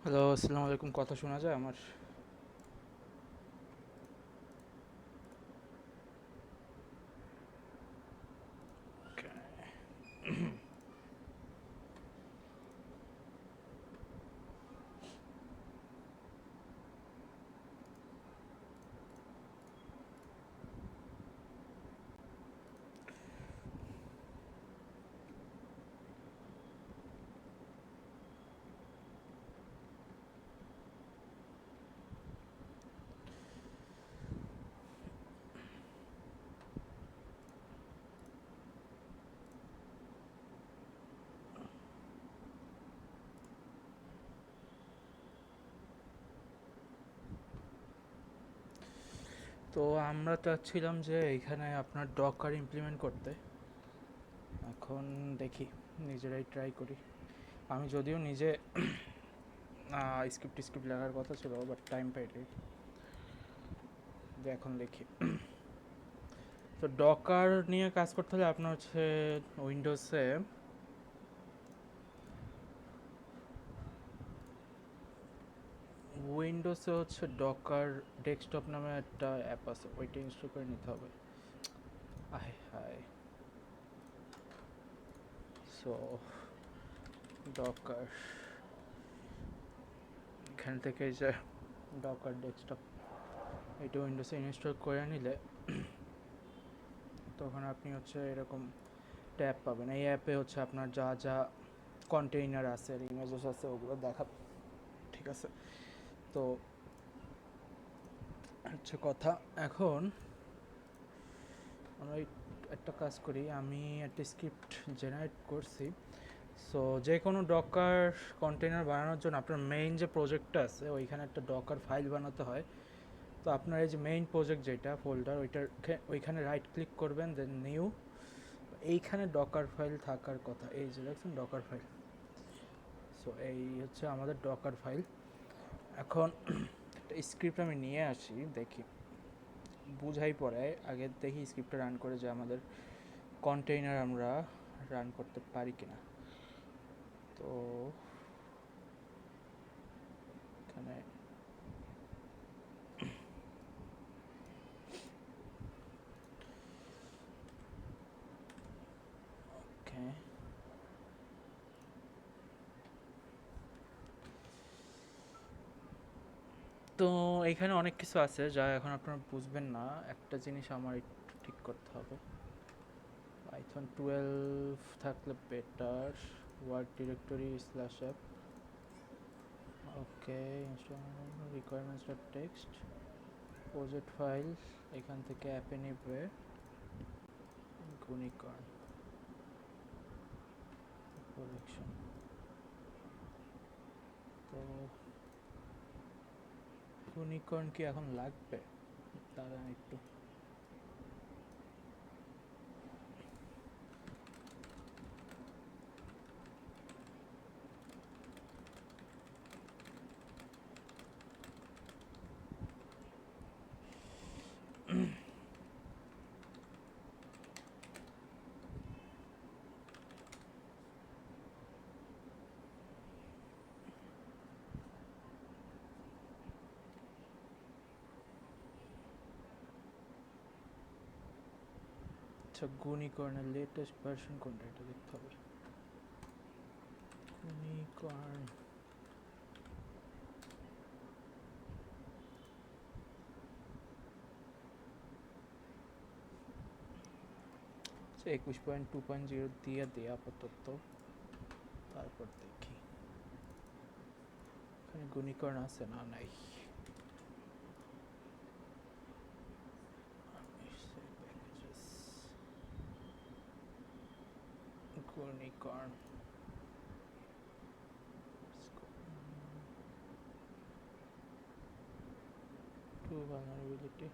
Hello, আসসালামু আলাইকুম। কথা শোনা যায় আমার? তো আমরা চাচ্ছিলাম যে এখানে আপনার ডকার ইমপ্লিমেন্ট করতে। এখন দেখি, নিজেরাই ট্রাই করি। আমি যদিও নিজে স্ক্রিপ্ট স্ক্রিপ্ট লেখার কথা ছিল, বাট টাইম পাইনি। এখন দেখি। তো ডকার নিয়ে কাজ করতে হলে আপনার হচ্ছে উইন্ডোজে হচ্ছে ডকার ডেস্কটপ নামে একটা অ্যাপ আছে, ওইটা ইনস্টল করে নিতে হবে। আয় হায়। সো ডকার, এখান থেকে যে ডকার ডেস্কটপ, এটা উইন্ডোজে ইনস্টল করে নিলে তখন আপনি হচ্ছে এরকম ট্যাব পাবেন। এই অ্যাপে হচ্ছে আপনার যা যা কন্টেইনার আছে, ইমেজেস আছে, ওগুলো দেখা। ঠিক আছে, তো হচ্ছে কথা। এখন আমরা একটা কাজ করি, আমি একটা স্ক্রিপ্ট জেনারেট করছি। সো যে কোনো ডকার কন্টেইনার বানানোর জন্য আপনার মেইন যে প্রজেক্টটা আছে ওইখানে একটা ডকার ফাইল বানাতে হয়। তো আপনার এই যে মেইন প্রজেক্ট যেটা ফোল্ডার, ওইখানে রাইট ক্লিক করবেন, দেন নিউ। এইখানে ডকার ফাইল থাকার কথা, এই যে দেখছেন ডকার ফাইল। সো এই হচ্ছে আমাদের ডকার ফাইল। এখন একটা স্ক্রিপ্ট আমি নিয়ে আসি, দেখি বুঝাই পড়ে। আগে দেখি স্ক্রিপ্টটা রান করে যে আমাদের কন্টেইনার আমরা রান করতে পারি কিনা। তো এখানে ওকে, তো এইখানে অনেক কিছু আছে যা এখন আপনারা বুঝবেন না। একটা জিনিস আমার একটু ঠিক করতে হবে। পাইথন 12 থাকলে better. Work directory slash app. Okay, requirements dot text, project file, এখান থেকে অ্যাপে নিবে গুণিকর্ণ কালেকশন। তো গুণিকর্ণ কি এখন লাগবে? তারা একটু আচ্ছা, গুণিকর্ণের লেটেস্ট ভার্সন কোনটা এটা দেখতে হবে। গুণিকর্ণ আচ্ছা, 21.2.0 দিয়ে দেয় আপাতত, তারপর দেখি এখানে গুণিকর্ণ আছে না নাই। গুণিকর্ণ টু ভালনারেবিলিটি।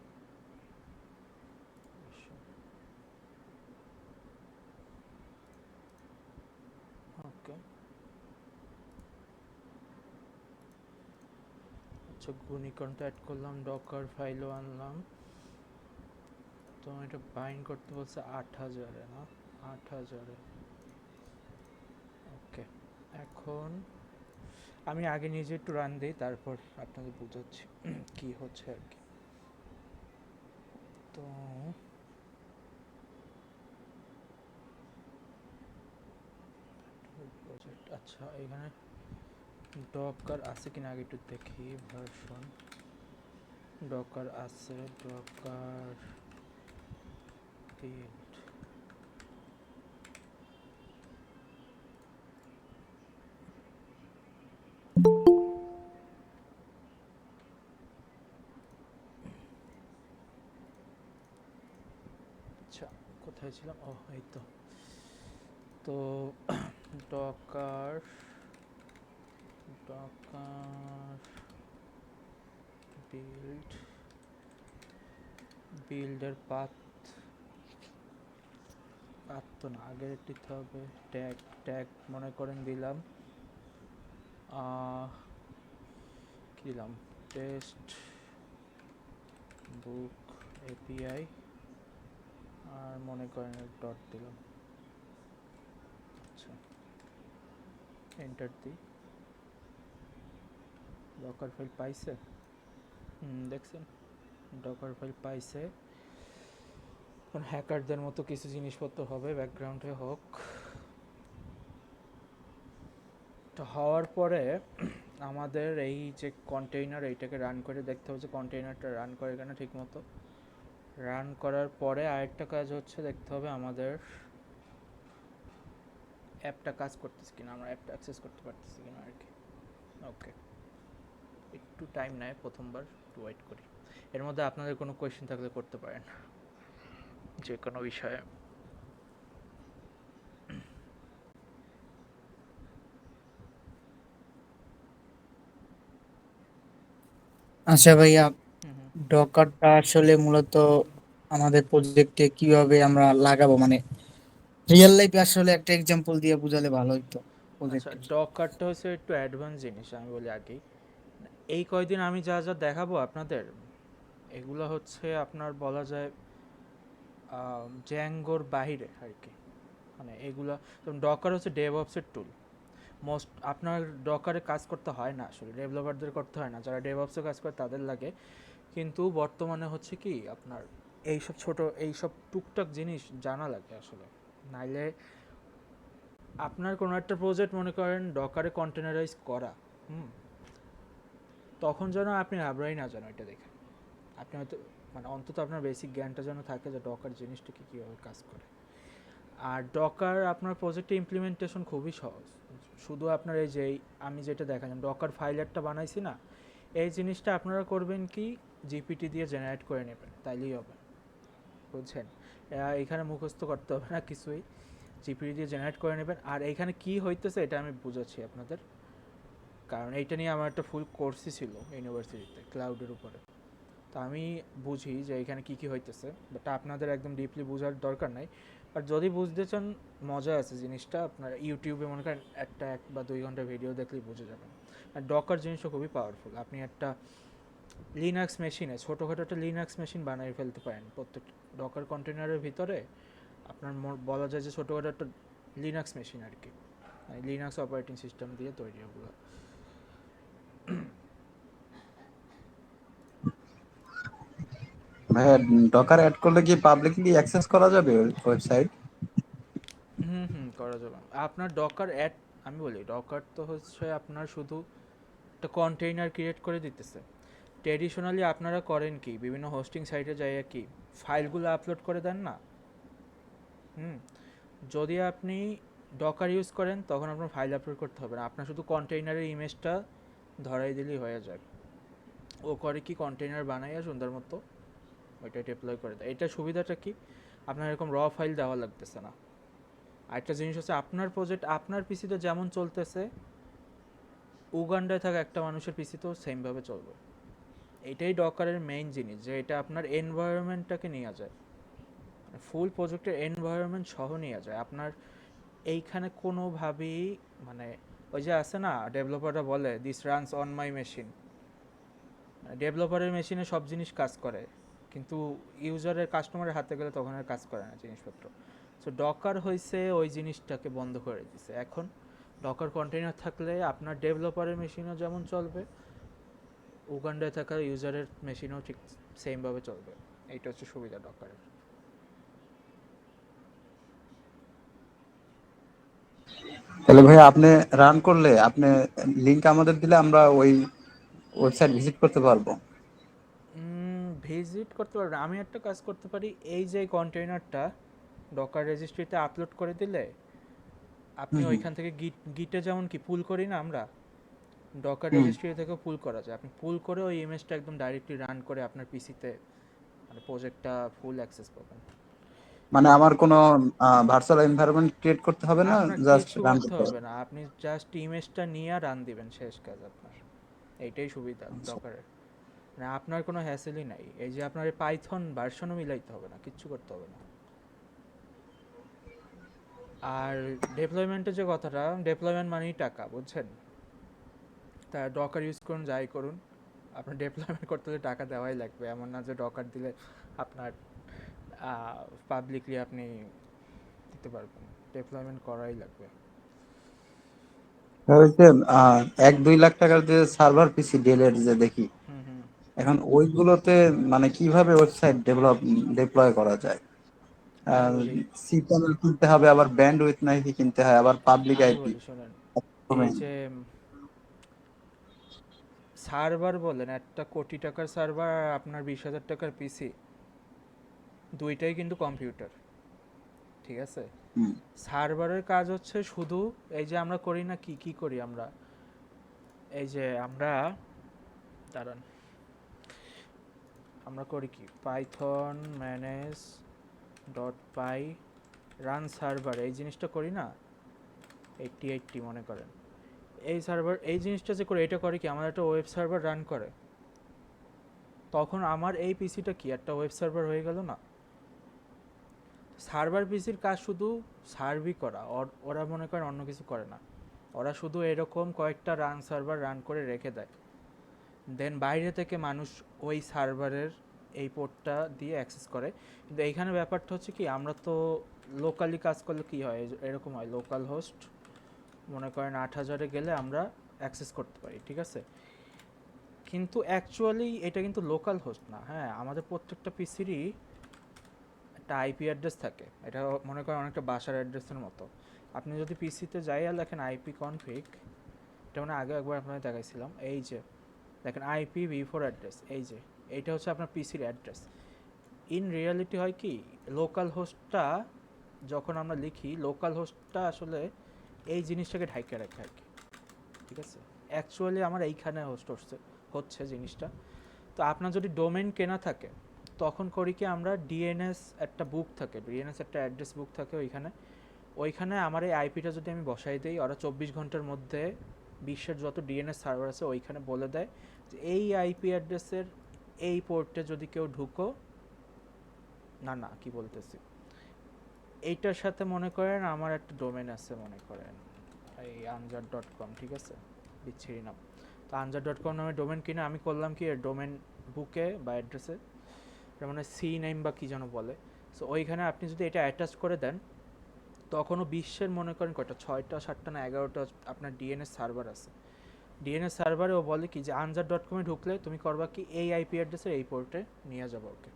ওকে, আচ্ছা গুণিকর্ণটা অ্যাড করলাম, ডকার ফাইলও আনলাম। তো এটা বাইন্ড করতে বলছে 8,000-এ, না 8,000-এ। ওকে, এখন আমি আগে নিজে একটু রান দিই, তারপর আপনাদের বুঝাচ্ছি কি হচ্ছে আর কি। তো প্রজেক্ট, আচ্ছা এখানে ডকার আছে কিনা আগে একটু দেখি। ভার্সন ডকার আছে, ডকার বিল্ড। আচ্ছা কোথায় ছিলাম, ও এই তো। তো ডকার ডকার বিল্ড, বিল্ডের পাথ, পাথ তো না, আগের দিতে হবে। ট্যাগ, ট্যাগ মনে করেন দিলাম কি দিলাম, টেস্ট বুক এপিআই, আর মনে করেন ডট দিলাম। আচ্ছা এন্টার দিই। ডকার ফাইল পাইছে, দেখছেন ডকার ফাইল পাইছে। এখন হ্যাকারদের মতো কিছু জিনিসপত্র হবে ব্যাকগ্রাউন্ডে হোক। তো হওয়ার পরে আমাদের এই যে কন্টেইনার, এইটাকে রান করে দেখতে হবে যে কন্টেইনারটা রান করে কেন ঠিক মতো। রান করার পরে আরেকটা কাজ হচ্ছে দেখতে হবে আমাদের অ্যাপটা কাজ করতেছে কিনা, আমরা অ্যাপটা অ্যাক্সেস করতে পারতেছি কিনা আর কি। ওকে, একটু টাইম নেয় প্রথমবার, একটু ওয়েট করি। এর মধ্যে আপনাদের কোনো কোয়েশ্চেন থাকলে করতে পারেন যে কোনো বিষয়ে। আচ্ছা ভাইয়া, হুম হুম। ডকারটা আসলে মূলত আমাদের প্রজেক্টে কিভাবে আমরা লাগাবো, মানে রিয়েল লাইফে আসলে একটা এক্সাম্পল দিয়ে বুঝালে ভালো হতো আচ্ছা প্রজেক্টের। ডকারটা হচ্ছে একটু অ্যাডভান্স জিনিস, আমি বলি আগেই। এই কয়দিন আমি যা যা দেখাবো আপনাদের, এগুলো হচ্ছে আপনার বলা যায় জ্যাঙ্গোর বাহিরে আর কি। মানে এগুলো যেমন ডকার হচ্ছে ডেভঅপসের টুল। মোস্ট আপনার ডকারে কাজ করতে হয় না আসলে, ডেভেলপারদের করতে হয় না, যারা ডেভঅপসে কাজ করে তাদের লাগে। কিন্তু বর্তমানে হচ্ছে কি আপনার এইসব ছোট এইসব টুকটাক জিনিস জানা লাগে আসলে। নাইলে আপনার কোনো একটা প্রজেক্ট মনে করেন ডকারে কন্টেনারাইজ করা, হুম, তখন যেন আপনি আবরাই না জানো এটা দেখে। আপনি হয়তো মানে অন্তত আপনার বেসিক জ্ঞানটা যেন থাকে যে ডকার জিনিসটা কি কীভাবে কাজ করে। আর ডকার আপনার প্রজেক্টে ইমপ্লিমেন্টেশন খুবই সহজ। শুধু আপনার এই যে আমি যেটা দেখালাম ডকার ফাইল একটা বানাইছি না, এই জিনিসটা আপনারা করবেন কি জিপিটি দিয়ে জেনারেট করে নেবেন, তাইলেই হবে। বুঝছেন, এখানে মুখস্থ করতে হবে না কিছুই, জিপিটি দিয়ে জেনারেট করে নেবেন। আর এইখানে কি হইতেছে এটা আমি বুঝাচ্ছি আপনাদের, কারণ এইটা নিয়ে আমার একটা ফুল কোর্সই ছিল ইউনিভার্সিটিতে ক্লাউডের উপরে। তো আমি বুঝি যে এখানে কী কী হইতেছে, বাট আপনাদের একদম ডিপলি বোঝার দরকার নাই। আর যদি বুঝতে চান, মজা আছে জিনিসটা, আপনার ইউটিউবে মনে করেন একটা 1 বা 2 ঘন্টা ভিডিও দেখলেই বুঝে যাবেন। আর ডকার জিনিসটা খুবই পাওয়ারফুল। আপনি একটা লিনাক্স মেশিনে ছোটোখাটো একটা লিনাক্স মেশিন বানিয়ে ফেলতে পারেন প্রত্যেক ডকার কন্টেনারের ভিতরে। আপনার বলা যায় যে ছোটোখাটো একটা লিনাক্স মেশিন আর কি, মানে লিনাক্স অপারেটিং সিস্টেম দিয়ে তৈরি ওগুলো। ভাইয়া, ডকার অ্যাড করলে কি পাবলিকলি অ্যাক্সেস করা যাবে ওয়েবসাইট? হুম হুম, করা যাবে। আপনার ডকার অ্যাড, আমি বলি ডকার তো হচ্ছে আপনার শুধু একটা কন্টেইনার ক্রিয়েট করে দিতেছে। ট্রেডিশনালি আপনারা করেন কি, বিভিন্ন হোস্টিং সাইটে যাইয়া কি ফাইলগুলো আপলোড করে দেন না। হুম, যদি আপনি ডকার ইউজ করেন তখন আপনার ফাইল আপলোড করতে হবে না, আপনার শুধু কন্টেইনারের ইমেজটা ধরাই দিলেই হয়ে যায়। ও করে কি কন্টেইনার বানাইয়া সুন্দর মতো ওইটা ডিপ্লয় করে দেয়। এটার সুবিধাটা কি, আপনার এরকম র ফাইল দেওয়া লাগতেছে না। আরেকটা জিনিস হচ্ছে আপনার প্রজেক্ট আপনার পিসিতে যেমন চলতেছে উগান্ডায় থাকা একটা মানুষের পিসিতেও সেমভাবে চলবে। এটাই ডকারের মেইন জিনিস, যে এটা আপনার এনভায়রনমেন্টটাকে নিয়ে যায়, ফুল প্রজেক্টের এনভায়রনমেন্ট সহ নিয়ে যায় আপনার। এইখানে কোনোভাবেই মানে ওই যে আছে না ডেভেলপাররা বলে this runs on my machine, ডেভেলপারের মেশিনে সব জিনিস কাজ করে, কিন্তু ইউজারের কাস্টমারের হাতে গেলে তখন আর কাজ করে না জিনিসপত্র। সো ডকার হয়েছে ওই জিনিসটাকে বন্ধ করে দিছে। এখন ডকার কন্টেইনার থাকলে আপনার ডেভেলপারের মেশিনও যেমন চলবে, উগান্ডায় থাকা ইউজারের মেশিনও ঠিক সেমভাবে চলবে। এইটা হচ্ছে সুবিধা ডকারের। তাহলে ভাই আপনি রান করলে আপনি লিংক আমাদের দিলে আমরা ওই ওয়েবসাইট ভিজিট করতে পারবো। ভিজিট করতে পারবেন, আমি একটা কাজ করতে পারি, এই যে কন্টেইনারটা ডকার রেজিস্ট্রিতে আপলোড করে দিলে আপনি হুম হুম ওইখান থেকে গিটে যেমন কি পুল করি না আমরা, ডকার হুম। রেজিস্ট্রি থেকেও পুল করা যায়। আপনি পুল করে ওই ইমেজটা একদম ডাইরেক্টলি রান করে আপনার পিসিতে মানে প্রজেক্টটা ফুল অ্যাক্সেস পাবেন। মানে আমার কোনো ভার্চুয়াল এনভায়রনমেন্ট ক্রিয়েট করতে হবে না, আপনার জাস্ট কিছু রান করতে করতে হবে হবে। না, আপনি জাস্ট ইমেজটা নিয়ে রান দিবেন, শেষ কাজ আপনার। এইটাই সুবিধা আচ্ছা। ডকারের। মানে আপনার কোনো হ্যাসেলই নাই, এই যে আপনার পাইথন ভার্সনও মিলাইতে হবে না, কিচ্ছু করতে হবে না। আর ডেপ্লয়মেন্টের যে কথাটা, ডেপ্লয়মেন্ট মানেই টাকা, বুঝছেন? তা ডকার ইউজ করুন যাই করুন, আপনার ডেপ্লয়মেন্ট করতে হলে টাকা দেওয়াই লাগবে। এমন না যে ডকার দিলে আপনার পাবলিকলি আপনি দিতে পারবেন, ডেপ্লয়মেন্ট করাই লাগবে। ওই যে 1-2 লাখ টাকার যে সার্ভার পিসি ডেলের যে দেখি, হুম হুম। এখন ওইগুলোতে মানে কিভাবে ওয়েবসাইট ডিপ্লয় করা যায়? আমি বলি সি প্যানেল কিনতে হবে, আবার ব্যান্ড উইথ নাকি কিনতে হয়, আবার পাবলিক আমি আইপি। বলি শোনেন, এই যে সার্ভার বলেন, 1 কোটি টাকার সার্ভার আর আপনার 20,000 টাকার পিসি, দুইটাই কিন্তু কম্পিউটার, ঠিক আছে? সার্ভারের কাজ হচ্ছে শুধু এই যে আমরা করি না, কি কি করি আমরা, এই যে আমরা দাঁড়ান, আমরা করি কি, পাইথন ম্যানেজ ডট পাই রান সার্ভার, এই জিনিসটা করি না, 80 মনে করেন। এই সার্ভার, এই জিনিসটা যে করে, এটা করে কি, আমার একটা ওয়েব সার্ভার রান করে, তখন আমার এই পিসিটা কি একটা ওয়েব সার্ভার হয়ে গেল না? সার্ভার পিসির কাজ শুধু সার্ভই করা, ওরা মনে করেন অন্য কিছু করে না, ওরা শুধু এরকম কয়েকটা রান সার্ভার রান করে রেখে দেয়, দেন বাইরে থেকে মানুষ ওই সার্ভারের এই পোর্টটা দিয়ে অ্যাক্সেস করে। কিন্তু এইখানে ব্যাপারটা হচ্ছে কি, আমরা তো লোকালি কাজ করলে কি হয়, এরকম হয়, লোকাল হোস্ট মনে করেন 8,000-এ গেলে আমরা অ্যাক্সেস করতে পারি, ঠিক আছে? কিন্তু অ্যাকচুয়ালি এটা কিন্তু লোকাল হোস্ট না, হ্যাঁ, আমাদের প্রত্যেকটা পিসিরই একটা আইপি অ্যাড্রেস থাকে, এটা মনে করেন অনেকটা বাসার অ্যাড্রেসের মতো। আপনি যদি পিসিতে যাইয়া লেখেন আইপি কনফিগ, এটা মানে আগে একবার আপনাকে দেখাইছিলাম, এই যে দেখেন IPv4 অ্যাড্রেস, এই যে এইটা হচ্ছে আপনার পিসির অ্যাড্রেস। ইন রিয়ালিটি হয় কি, লোকাল হোস্টটা যখন আমরা লিখি, লোকাল হোস্টটা আসলে এই জিনিসটাকে ঢাইকা রাখে আর কি, ঠিক আছে? অ্যাকচুয়ালি আমার এইখানে হোস্ট হচ্ছে জিনিসটা। তো আপনার যদি ডোমেন কেনা থাকে, তখন করি কি আমরা, ডিএনএস একটা বুক থাকে, ডিএনএস একটা অ্যাড্রেস বুক থাকে ওইখানে আমার এই আইপিটা যদি আমি বসাই দিই, ওরা 24 ঘন্টার মধ্যে বিশ্বের যত ডিএনএস সার্ভার আছে ওইখানে বলে দেয় যে এই আইপি অ্যাড্রেসের এই পোর্টে যদি কেউ ঢুকো, না না কি বলতেছি, এইটার সাথে মনে করেন আমার একটা ডোমেন আছে, মনে করেন এই anjar.com, ঠিক আছে, বিচ্ছিরি নাম। তো anjar.com নামে ডোমেন কিনে আমি করলাম কি, এর ডোমেন বুকে বা অ্যাড্রেসে মানে সি নেম বা কী যেন বলে, সো ওইখানে আপনি যদি এটা অ্যাটাচ করে দেন, তখনও বিশ্বের মনে করেন কয়টা, 6টা 7টা না 11টা আপনার ডিএনএস সার্ভার আছে। ডিএনএস সার্ভারে ও বলে কি যে anjar.com-এ ঢুকলে তুমি করবা কি, এই আইপি অ্যাড্রেসের এই পোর্টে নিয়ে যাবো ওকে।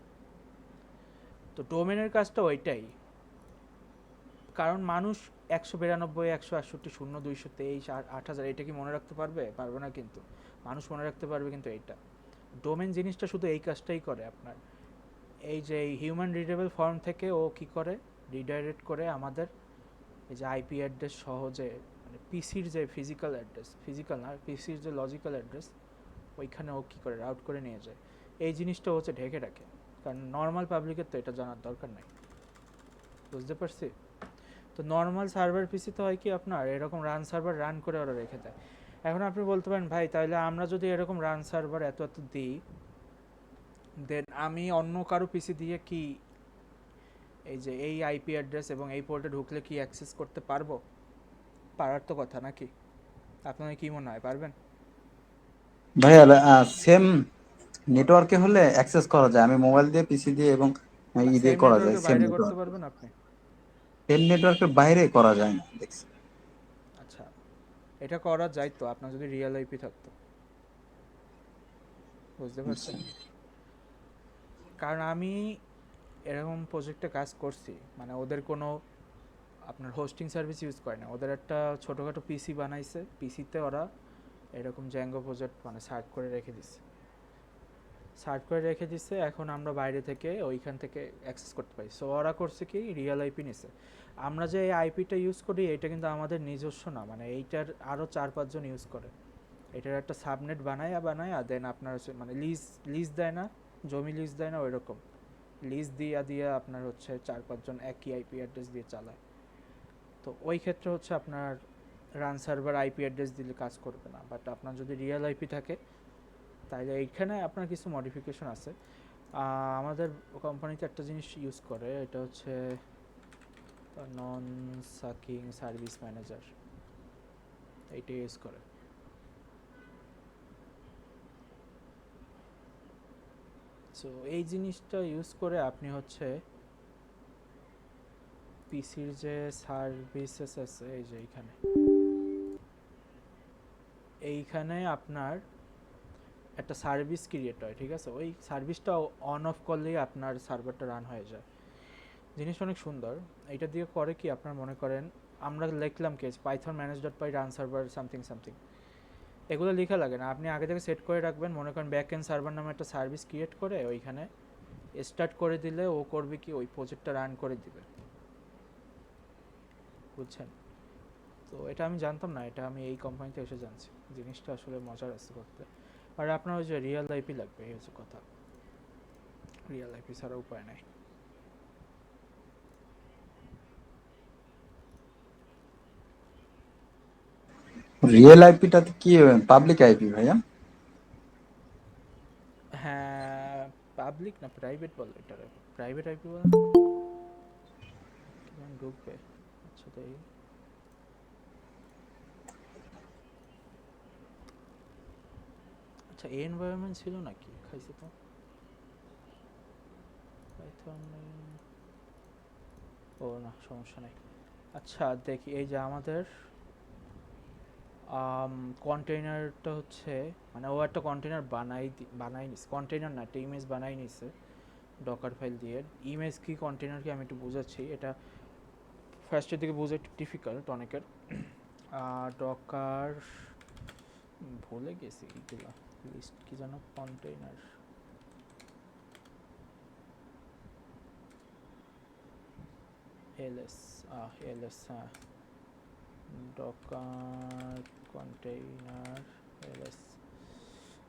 তো ডোমেনের কাজটা ওইটাই, কারণ মানুষ 192 168 0 223 8000 এটা কি মনে রাখতে পারবে? পারবে না, কিন্তু মানুষ মনে রাখতে পারবে কিন্তু এইটা। ডোমেন জিনিসটা শুধু এই কাজটাই করে আপনার, এই যে হিউম্যান রিডেবল ফর্ম থেকে ও কি করে, রিডাইরেক্ট করে আমাদের এই যে আইপি অ্যাড্রেস সহজে, মানে পিসির যে ফিজিক্যাল অ্যাড্রেস, ফিজিক্যাল না, পিসির যে লজিক্যাল অ্যাড্রেস, ওইখানে ও কী করে রাউট করে নিয়ে যায়, এই জিনিসটা হচ্ছে ঢেকে রাখে, কারণ নর্মাল পাবলিকের তো এটা জানার দরকার নাই, বুঝতে পারছি? তো নর্মাল সার্ভার পিসিতে হয় কি, আপনার এরকম রান সার্ভার রান করে ওরা রেখে দেয়। এখন আপনি বলতে পারেন ভাই, তাহলে আমরা যদি এরকম রান সার্ভার এত এত দিই, দেন আমি অন্য কারো পিসি দিয়ে কি এই যে এই আইপি অ্যাড্রেস এবং এই পোর্টে ঢুকলে কি অ্যাক্সেস করতে পারবো? পারার তো কথা নাকি? আপনার কি মনে হয়, পারবেন? ভাইয়া সেম নেটওয়ার্কে হলে অ্যাক্সেস করা যায়, আমি মোবাইল দিয়ে পিসি দিয়ে এবং না, ই দিয়ে সেম করা যায় নেটওয়ার্কের সেম বাইরে করতে নেটওয়ার্ক। পারবেন আপনি? সেম নেটওয়ার্কের বাইরে করা যায় না দেখছি। আচ্ছা, এটা করা যাইতো আপনার যদি রিয়েল আইপি থাকতো, বুঝতে পারছেন? কারণ আমি এরকম প্রজেক্টে কাজ করছি, মানে ওদের কোনো আপনার হোস্টিং সার্ভিস ইউজ করে না, ওদের একটা ছোটোখাটো পিসি বানাইছে, পিসিতে ওরা এরকম জ্যাঙ্গো প্রজেক্ট মানে সার্ট করে রেখে দিচ্ছে। এখন আমরা বাইরে থেকে ওইখান থেকে অ্যাক্সেস করতে পারি। সো ওরা করছে কি, রিয়েল আইপি নিছে। আমরা যে এই আইপিটা ইউজ করি এটা কিন্তু আমাদের নিজস্ব না, মানে এইটার আরও 4-5 জন ইউজ করে। এটার একটা সাবনেট বানায় দেন আপনার মানে লিজ দেয় না, জমি লিজ দেয় না, ওই রকম লিজ দিয়ে আপনার হচ্ছে 4-5 জন একই আইপি অ্যাড্রেস দিয়ে চালায়। তো ওই ক্ষেত্রে হচ্ছে আপনার রান সার্ভার আইপি অ্যাড্রেস দিলে কাজ করবে না। বাট আপনার যদি রিয়েল আইপি থাকে তাইলে এইখানে আপনার কিছু মডিফিকেশন আছে। আমাদের কোম্পানিতে একটা জিনিস ইউজ করে, এটা হচ্ছে নন সাকিং সার্ভিস ম্যানেজার, এইটা ইউজ করে। সো এই জিনিসটা ইউজ করে আপনি হচ্ছে পিসির যে সার্ভিসেস আছে, এই যে এইখানে আপনার একটা সার্ভিস ক্রিয়েট হয়, ঠিক আছে? ওই সার্ভিসটা অন অফ করলেই আপনার সার্ভারটা রান হয়ে যায়। জিনিসটা অনেক সুন্দর। এইটা দিয়ে করে কি, আপনার মনে করেন আমরা লিখলাম case Python manage.py run server something something, এগুলো লেখা লাগে না, আপনি আগে থেকে সেট করে রাখবেন। মনে করেন ব্যাক এন্ড সার্ভার নামে একটা সার্ভিস ক্রিয়েট করে ওইখানে স্টার্ট করে দিলে ও করবে কি, ওই প্রজেক্টটা রান করে দিবে, বুঝছেন? তো এটা আমি জানতাম না, এটা আমি এই কোম্পানিতে এসে জানছি। জিনিসটা আসলে মজার আছে করতে। আর আপনার ওই যে রিয়েল আইপি লাগবে, এই হচ্ছে কথা। রিয়েল আইপি ছাড়া উপায় নাই। রিয়েল আইপিটাতে কি পাবলিক আইপি ভাইয়া? হ্যাঁ, পাবলিক না প্রাইভেট বলে এটারে, প্রাইভেট আইপি বলে না? কিভাবে ঢুকবে? আচ্ছা তাই আচ্ছা, এই এনভায়রনমেন্ট ছিল নাকি? খাইছে তো পাইথন। ও না, সমস্যা নাই। আচ্ছা দেখি, এই যে আমাদের কন্টেইনারটা হচ্ছে, মানে ও একটা কন্টেইনার বানাই নিছে, কন্টেইনার না, একটা ইমেজ বানাই নিছে ডকার ফাইল দিয়ে। ইমেজ কি কন্টেইনার কি আমি একটু বুঝাচ্ছি। এটা ফার্স্টের দিকে বোঝা একটু ডিফিকাল্ট অনেকের। ডকার ভুলে গেছি এইগুলা, লিস্ট কি জানো, কন্টেইনার এলএস, এলএস, হ্যাঁ, ডকার কন্টেইনার এলএস।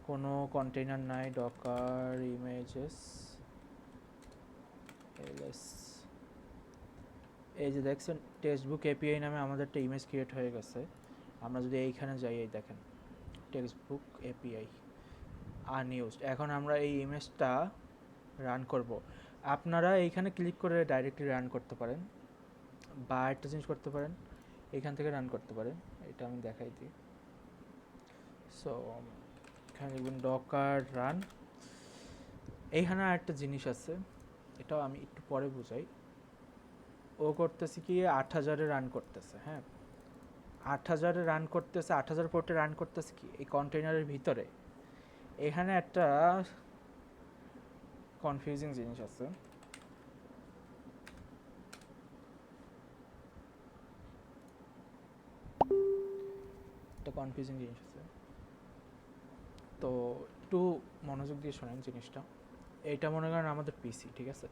কোনো কন্টেইনার নাই, ডকার ইমেজেস এলএস। এই যে দেখছেন টেক্সটবুক এপিআই নামে আমাদের একটা ইমেজ ক্রিয়েট হয়ে গেছে। আমরা যদি এইখানে যাই, এই দেখেন টেক্সটবুক এপিআই আনইউজড। এখন আমরা এই ইমেজটা রান করব। আপনারা এইখানে ক্লিক করে ডাইরেক্টলি রান করতে পারেন, বা একটা জিনিস করতে পারেন, এইখান থেকে রান করতে পারেন। এটা আমি দেখাই দিই। সো এখানে লিখবেন ডকার রান। এইখানে আরেকটা জিনিস আছে, এটাও আমি একটু পরে বুঝাই। ও করতেছে কি 8000-এ রান করতেছে, হ্যাঁ 8000-এ রান করতেছে, 8000 পোর্টে রান করতেছে কি এই কন্টেইনারের ভিতরে। এখানে একটা কনফিউজিং জিনিস আছে। তো একটু মনোযোগ দিয়ে শোনেন জিনিসটা। এইটা মনে করেন আমাদের পিসি, ঠিক আছে?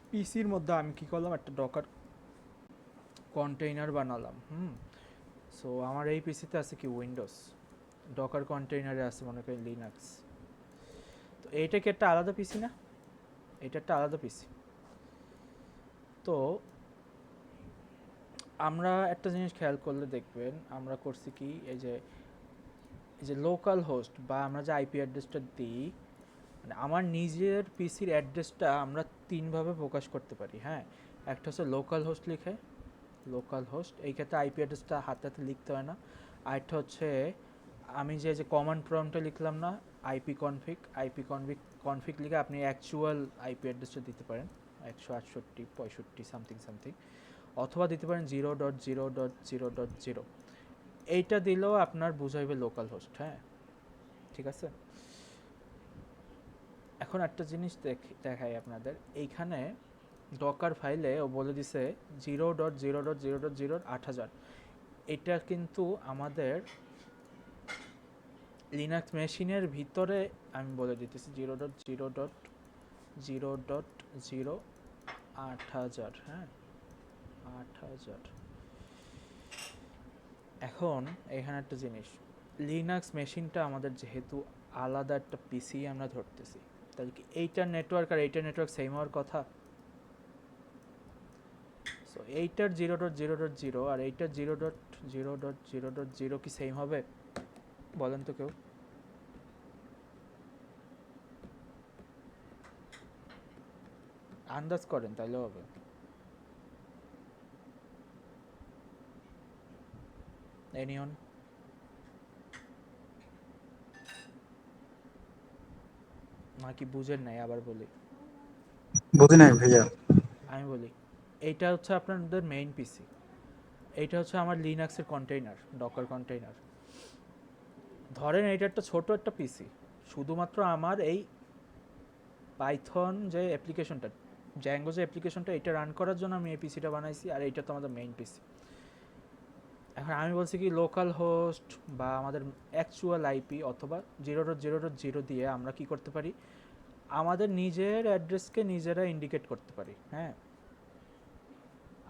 পিসির মধ্যে আমি কি করলাম, একটা ডকার কন্টেইনার বানালাম। সো আমার এই পিসিতে আছে কি উইন্ডোজ, ডকার কন্টেইনারে আছে মনে করেন লিনাক্স। তো এইটা কি একটা আলাদা পিসি না? এটা একটা আলাদা পিসি। তো আমরা একটা জিনিস খেয়াল করলে দেখবেন, আমরা করছি কি, এই যে লোকাল হোস্ট বা আমরা যে আইপি অ্যাড্রেসটা দিই, মানে আমার নিজের পিসির অ্যাড্রেসটা আমরা তিনভাবে প্রকাশ করতে পারি, হ্যাঁ। একটা হচ্ছে লোকাল হোস্ট লিখে, লোকাল হোস্ট, এই ক্ষেত্রে আইপি অ্যাড্রেসটা হাতে হাতে লিখতে হয় না। আরেকটা হচ্ছে আমি যে কমান্ড প্রম্পটে লিখলাম না, আইপি কনফিগ লিখে আপনি অ্যাকচুয়াল আইপি অ্যাড্রেসটা দিতে পারেন, 168.65 সামথিং সামথিং, অথবা দিতে পারেন 0.0.0.0। এইটা দিলেও আপনার বুঝাইবে লোকাল হোস্ট। হ্যাঁ, ঠিক আছে। এখন একটা জিনিস দেখাই আপনাদের। এইখানে ডকার ফাইলে ও বলে দিছে 0.0.0.0 এটা কিন্তু আমাদের লিনাক্স মেশিনের ভিতরে, আমি বলে দিতেছি 0.0.0.0 হ্যাঁ, 8000। এখন এখানে একটা জিনিস, লিনাক্স মেশিনটা আমাদের যেহেতু আলাদা একটা পিসি আমরা ধরতেছি, তাহলে কি এইটার নেটওয়ার্ক আর এইটার নেটওয়ার্ক সেম হওয়ার কথা? সো এইটার 0.0.0 আর এইটার 0.0.0.0 কি সেম হবে? বলেন তো কেউ। আন্দাজ করেন, তাইলে হবে। এনিয়ন? নাকি বুঝেন নাই? আবার বলি, বুঝি নাই ভাইয়া। আমি বলি, এইটা হচ্ছে আপনাদের মেইন পিসি, এইটা হচ্ছে আমার লিনাক্সের কন্টেইনার, ডকার কন্টেইনার। ধরেন এইটা একটা ছোট একটা পিসি, শুধুমাত্র আমার এই পাইথন যে অ্যাপ্লিকেশনটা, জ্যাঙ্গো যে অ্যাপ্লিকেশনটা, এটা রান করার জন্য আমি এই পিসিটা বানাইছি, আর এইটা তো আমাদের মেইন পিসি। এখন আমি বলছি কি লোকাল হোস্ট বা আমাদের অ্যাকচুয়াল আইপি অথবা 0.0.0 দিয়ে আমরা কি করতে পারি, আমাদের নিজের অ্যাড্রেসকে নিজেরা ইন্ডিকেট করতে পারি। হ্যাঁ,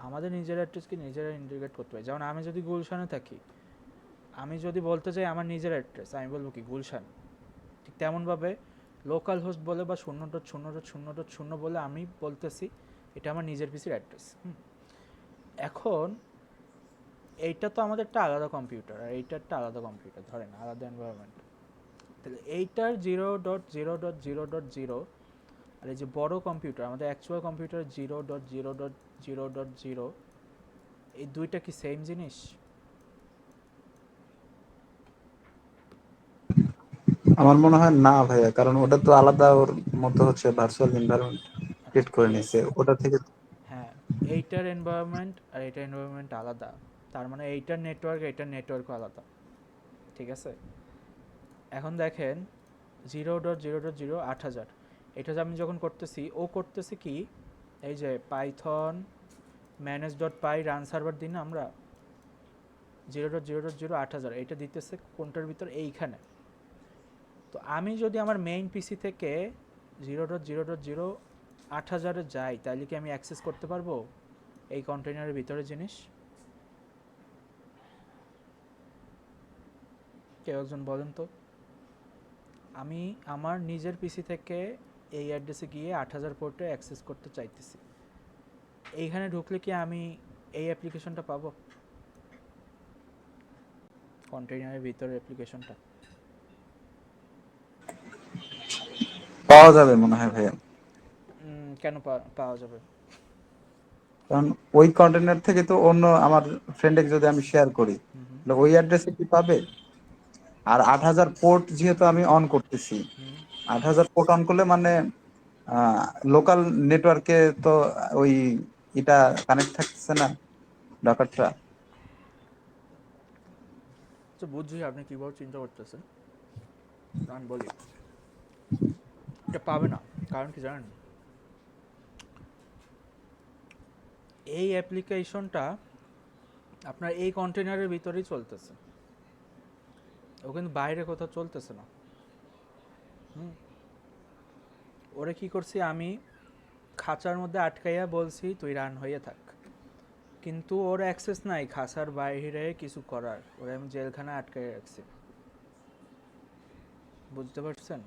আমাদের নিজের অ্যাড্রেসকে নিজেরা ইন্ডিকেট করতে পারি। যেমন আমি যদি গুলশানে থাকি, আমি যদি বলতে চাই আমার নিজের অ্যাড্রেস, আমি বলবো কি গুলশান। ঠিক তেমনভাবে লোকাল হোস্ট বলে বা 0.0.0.0 বলে আমি বলতেছি এটা আমার নিজের পিসির অ্যাড্রেস। এখন এইটা তো আমাদের একটা আলাদা কম্পিউটার, আর এইটা একটা আলাদা কম্পিউটার, ধরেন আলাদা এনভায়রনমেন্ট। তাহলে এইটার 0.0.0.0 আর এই যে বড় কম্পিউটার, আমাদের অ্যাকচুয়াল কম্পিউটার 0.0.0.0, এই দুইটা কি সেম জিনিস? আমার মনে হয় না ভাইয়া, কারণ ওটা তো আলাদা, ওর মধ্যে হচ্ছে ভার্চুয়াল এনভায়রনমেন্ট আচ্ছা ক্রিয়েট করে এই, নিছে ওটা থেকে। হ্যাঁ, এইটার এনভায়রনমেন্ট আর এইটার এনভায়রনমেন্ট আলাদা, তার মানে এইটার নেটওয়ার্কও আলাদা। ঠিক আছে। এখন দেখেন 0.0.0 8000, এটা যে আমি যখন করতেছি, ও করতেছে কি, এই যে পাইথন manage.py রান সার্ভার দিন না আমরা, 0.0.0 8000 এটা দিতেছে কোনটার ভিতর, এইখানে। তো আমি যদি আমার মেইন পিসি থেকে 0.0.0 8000-এ যাই, তাহলে কি আমি অ্যাক্সেস করতে পারবো এই কন্টেইনারের ভিতরে জিনিস? কেউ একজন বলেন তো। আমি আমার নিজের পিসি থেকে এই অ্যাড্রেসে গিয়ে 8000 পোর্টে অ্যাক্সেস করতে চাইতেছি, এইখানে ঢুকলে কি আমি এই অ্যাপ্লিকেশনটা পাবো, কন্টেইনারের ভিতরে অ্যাপ্লিকেশনটা? পাওয়া যাবে মনে হয় ভাইয়া, কেন পাওয়া যাবে? কারণ ওই কন্টেনার থেকে তো অন্য আমার ফ্রেন্ডকে যদি আমি শেয়ার করি, হুম হুম তাহলে ওই অ্যাড্রেসে কি পাবে? আর 8000 পোর্ট যেহেতু আমি অন করতেছি, হুম। 8000 পোর্ট অন করলে মানে লোকাল নেটওয়ার্কে তো ওই এটা কানেক্ট থাকতেছে না, ডকারটা। আচ্ছা বুঝছি আপনি কীভাবে চিন্তা করতেছেন, আমি বলি এটা পাবে না। কারণ কি জানেন, এই অ্যাপ্লিকেশনটা আপনার এই কন্টেনারের ভিতরেই চলতেছে, ও কিন্তু বাইরে কোথাও চলতেছে না। হুম, ওরে কি করছি আমি, খাঁচার মধ্যে আটকাইয়া বলছি তুই রান হয়ে থাক, কিন্তু ওর অ্যাক্সেস নাই খাঁচার বাইরে কিছু করার, ওরে আমি জেলখানায় আটকাই রাখছি। বুঝতে পারছেন?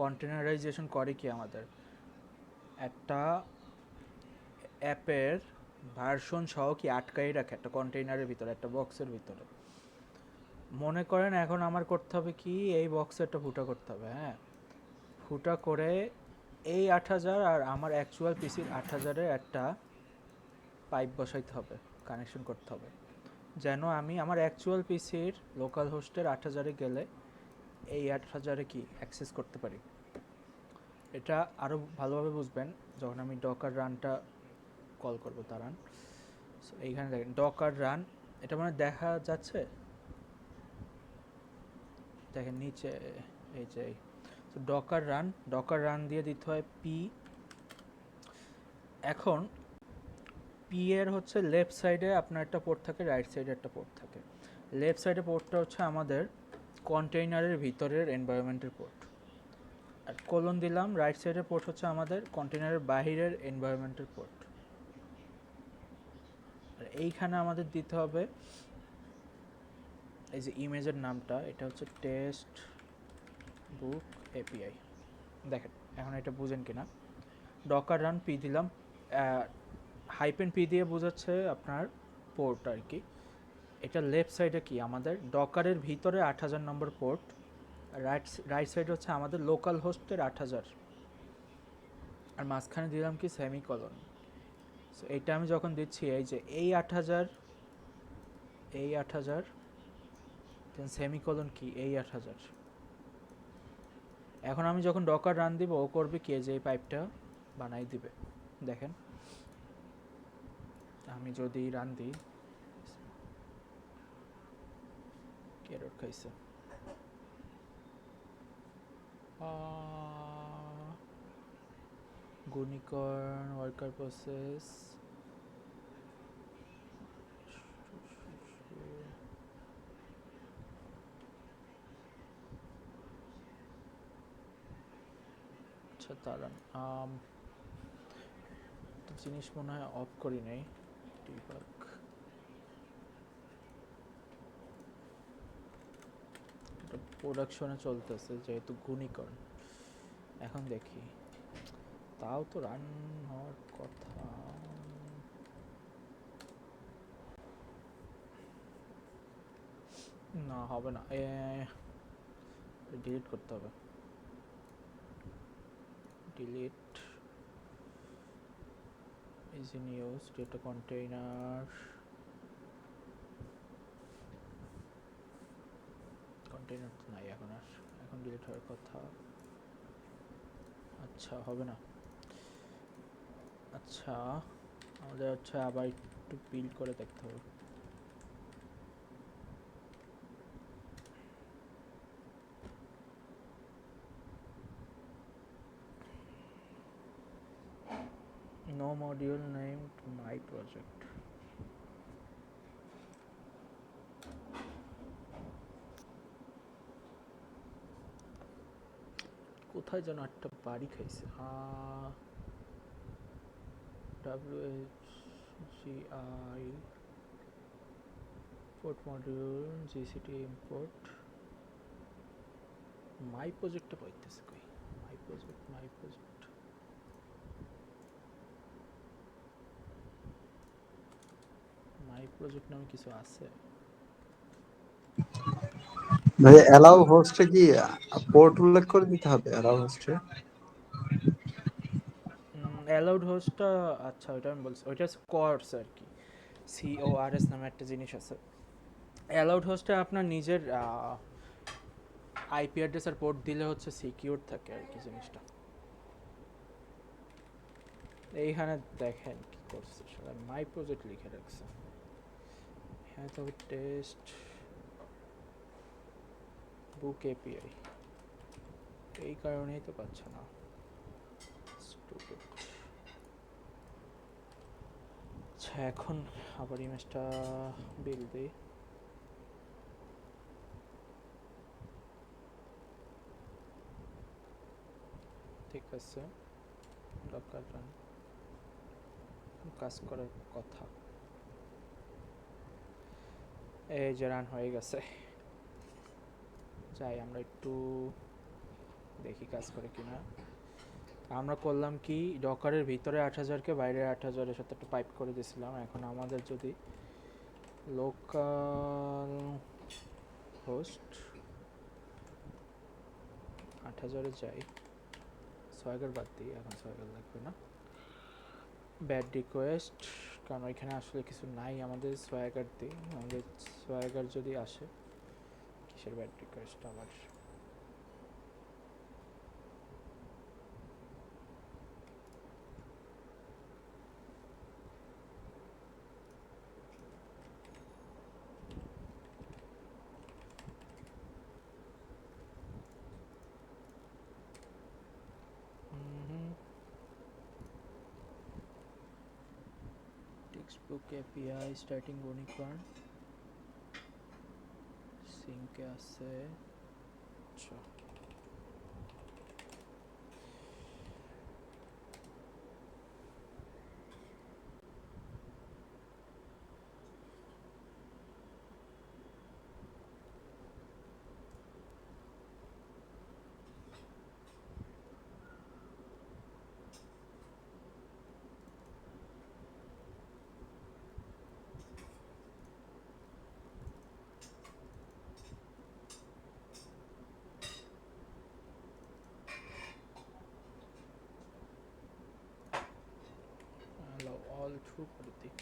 কন্টেনারাইজেশন করে কি আমাদের, একটা অ্যাপের ভার্সন সহ কি আটকাই রাখে একটা কন্টেইনারের ভিতরে, একটা বক্সের ভিতরে। মনে করেন এখন আমার করতে হবে কি, এই বক্সে একটা ফুটা করতে হবে। হ্যাঁ, ফুটা করে এই 8000 আর আমার অ্যাকচুয়াল পিসির 8000-এর একটা পাইপ বসাইতে হবে, কানেকশন করতে হবে, যেন আমি আমার অ্যাকচুয়াল পিসির লোকাল হোস্টের 8000-এ গেলে এই 8000-এ কি অ্যাক্সেস করতে পারি। এটা আরও ভালোভাবে বুঝবেন যখন আমি ডকার রানটা কল করবো, দাঁড়ান। সো এইখানে দেখেন ডকার রান, এটা মানে দেখা যাচ্ছে দেখেন নিচে এই যে ডকার রান দিয়ে দিতে হয় পি। এখন পি এর হচ্ছে লেফট সাইডে আপনার একটা পোর্ট থাকে, রাইট সাইডে একটা পোর্ট থাকে। লেফট সাইডে পোর্টটা হচ্ছে আমাদের কন্টেইনারের ভিতরের এনভায়রনমেন্টের পোর্ট, আর কোলন দিলাম রাইট সাইডের পোর্ট হচ্ছে আমাদের কন্টেইনারের বাহিরের এনভায়রনমেন্টের পোর্ট। আর এইখানে আমাদের দিতে হবে এই যে ইমেজের নামটা, এটা হচ্ছে টেস্ট বুক এপিআই। দেখেন এখন এটা বুঝেন কিনা। ডকার রান পি দিলাম, হাইপেন পি দিয়ে বোঝাচ্ছে আপনার পোর্ট আর কি। এটা লেফট সাইডে কি আমাদের ডকারের ভিতরে 8000 নম্বর পোর্ট, রাইট সাইড হচ্ছে আমাদের লোকাল হোস্টের 8000, আর মাঝখানে দিলাম কি সেমিকলন। সো এইটা আমি যখন দিচ্ছি এই যে এই 8000 দেন সেমিকলন কি এই 8000। এখন আমি যখন ডকার রান দিব ও করবে কি যে এই পাইপটা বানাই দিবে। দেখেন আমি যদি রান দিই, এরর খাইছে, গুণিকরণ ওয়ার্কার প্রসেস আচ্ছা দাঁড়ান, একটা জিনিস মনে হয় অফ করি নাই, ডিবাগ। এটা প্রোডাকশনে চলতেছে যেহেতু গুণিকরণ। এখন দেখি, তাও তো রান হওয়ার কথা। না হবে না, ডিলিট করতে হবে। Delete is in use data container তো নাই এখন, আর এখন ডিলিট হওয়ার কথা। আচ্ছা হবে না। আচ্ছা আমাদের হচ্ছে আবার একটু বিল্ড করে দেখতে হবে। No module named my project. কোথায় যেন একটা বাড়ি খাইছে। WHGI import module GCT import my project টা পাইতেছে কই। my project নামে কিছু আছে। ভাই অ্যালাউ হোস্টে কি পোর্ট উল্লেখ করে দিতে হবে? অ্যালাউ হোস্টে অ্যালাউড হোস্টটা, আচ্ছা ওইটা আমি বলছি, ওইটা কোয়ার্স আর কি, CORS নামে একটা জিনিস আছে। অ্যালাউড হোস্টে আপনার নিজের আইপি অ্যাড্রেস আর পোর্ট দিলে হচ্ছে সিকিউর থাকে আর কি জিনিসটা। এইখানে দেখেন কি করছে, সেটা মাই প্রজেক্ট লিখে রাখছে। হ্যাঁ তবে টেস্ট বুক এপিআই, এই কারণেই তো পাচ্ছে না। স্টুপিড। আচ্ছা এখন আবার ইমেজটা বিল দিই। ঠিক আছে, ডকার রান কাজ করার কথা। এই যে রান হয়ে গেছে। যাই আমরা একটু দেখি কাজ করে কিনা। আমরা করলাম কি ডকারের ভিতরে 8000কে বাইরে 8000-এর সাথে একটা পাইপ করে দিয়েছিলাম। এখন আমাদের যদি লোকাল হোস্ট 8000-এ যাই, সোয়াগার বাদ দিই, এখন সোয়াগার লাগবে না। ব্যাড রিকোয়েস্ট, কারণ ওইখানে আসলে কিছু নাই, আমাদের সোয়াগার দিই। আমাদের সোয়াগার যদি আসে, কিসের ব্যাড রিকোয়েস্ট আবার। টেক্সটবুক এপিআই স্টার্টিং ইউনিকর্ন সিঙ্কে আছে। আচ্ছা allow all through করে দিই।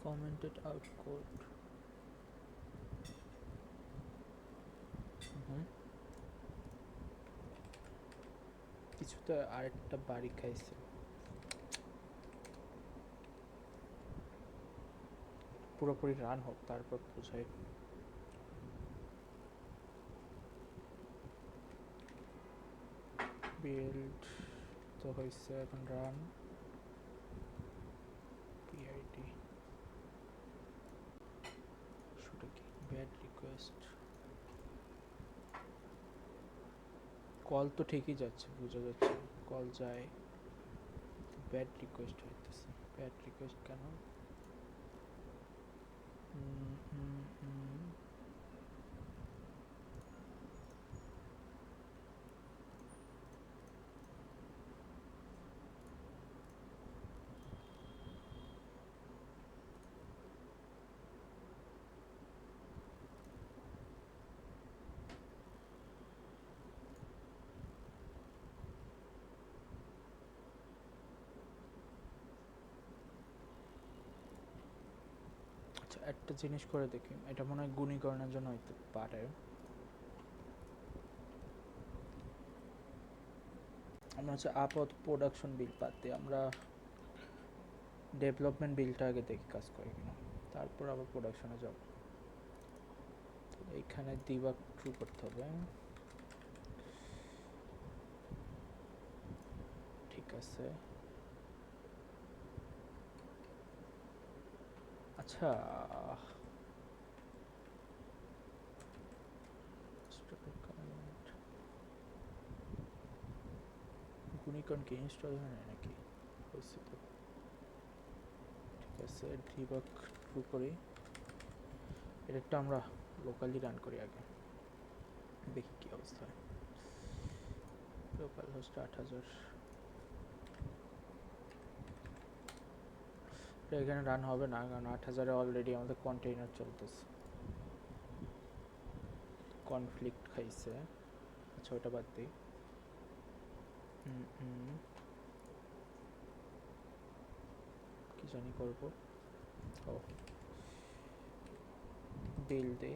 Commented out code কিছুতে আরেকটা বাড়ি খাইছে। পুরোপুরি রান হোক তারপর বুঝাই। বিল্ড তো হয়েছে, এখন রান। পিআইডি সেটা কি? Bad request. কল তো ঠিকই যাচ্ছে, বোঝা যাচ্ছে কল যায়, ব্যাড রিকোয়েস্ট হইতেছে। ব্যাড রিকোয়েস্ট কেন? আচ্ছা একটা জিনিস করে দেখি, এটা মনে হয় গুণীকরণের জন্য হইতে পারে। আমরা হচ্ছে আপাতত প্রোডাকশন বিল বাদ দিই, আমরা ডেভেলপমেন্ট বিলটা আগে দেখি কাজ করে কিনা, তারপর আবার প্রোডাকশনে যাব। এইখানে ডিবাগ ট্রু করতে হবে। ঠিক আছে। আচ্ছা গুণীকরণ কি ইনস্টল হয় না নাকি? হয়েছে তো। ঠিক আছে, ডিবাগ ট্রু করি। এটা আমরা লোকালি রান করি আগে, দেখি কি অবস্থা হয়। লোকাল হোস্ট 8000, এখানে রান হবে না কারণ 8000-এ অলরেডি আমাদের কন্টেইনার চলতেছে, কনফ্লিক্ট খাইছে। আচ্ছা ওটা বাদ দিই। কি জানি করবো। ও বিল দে,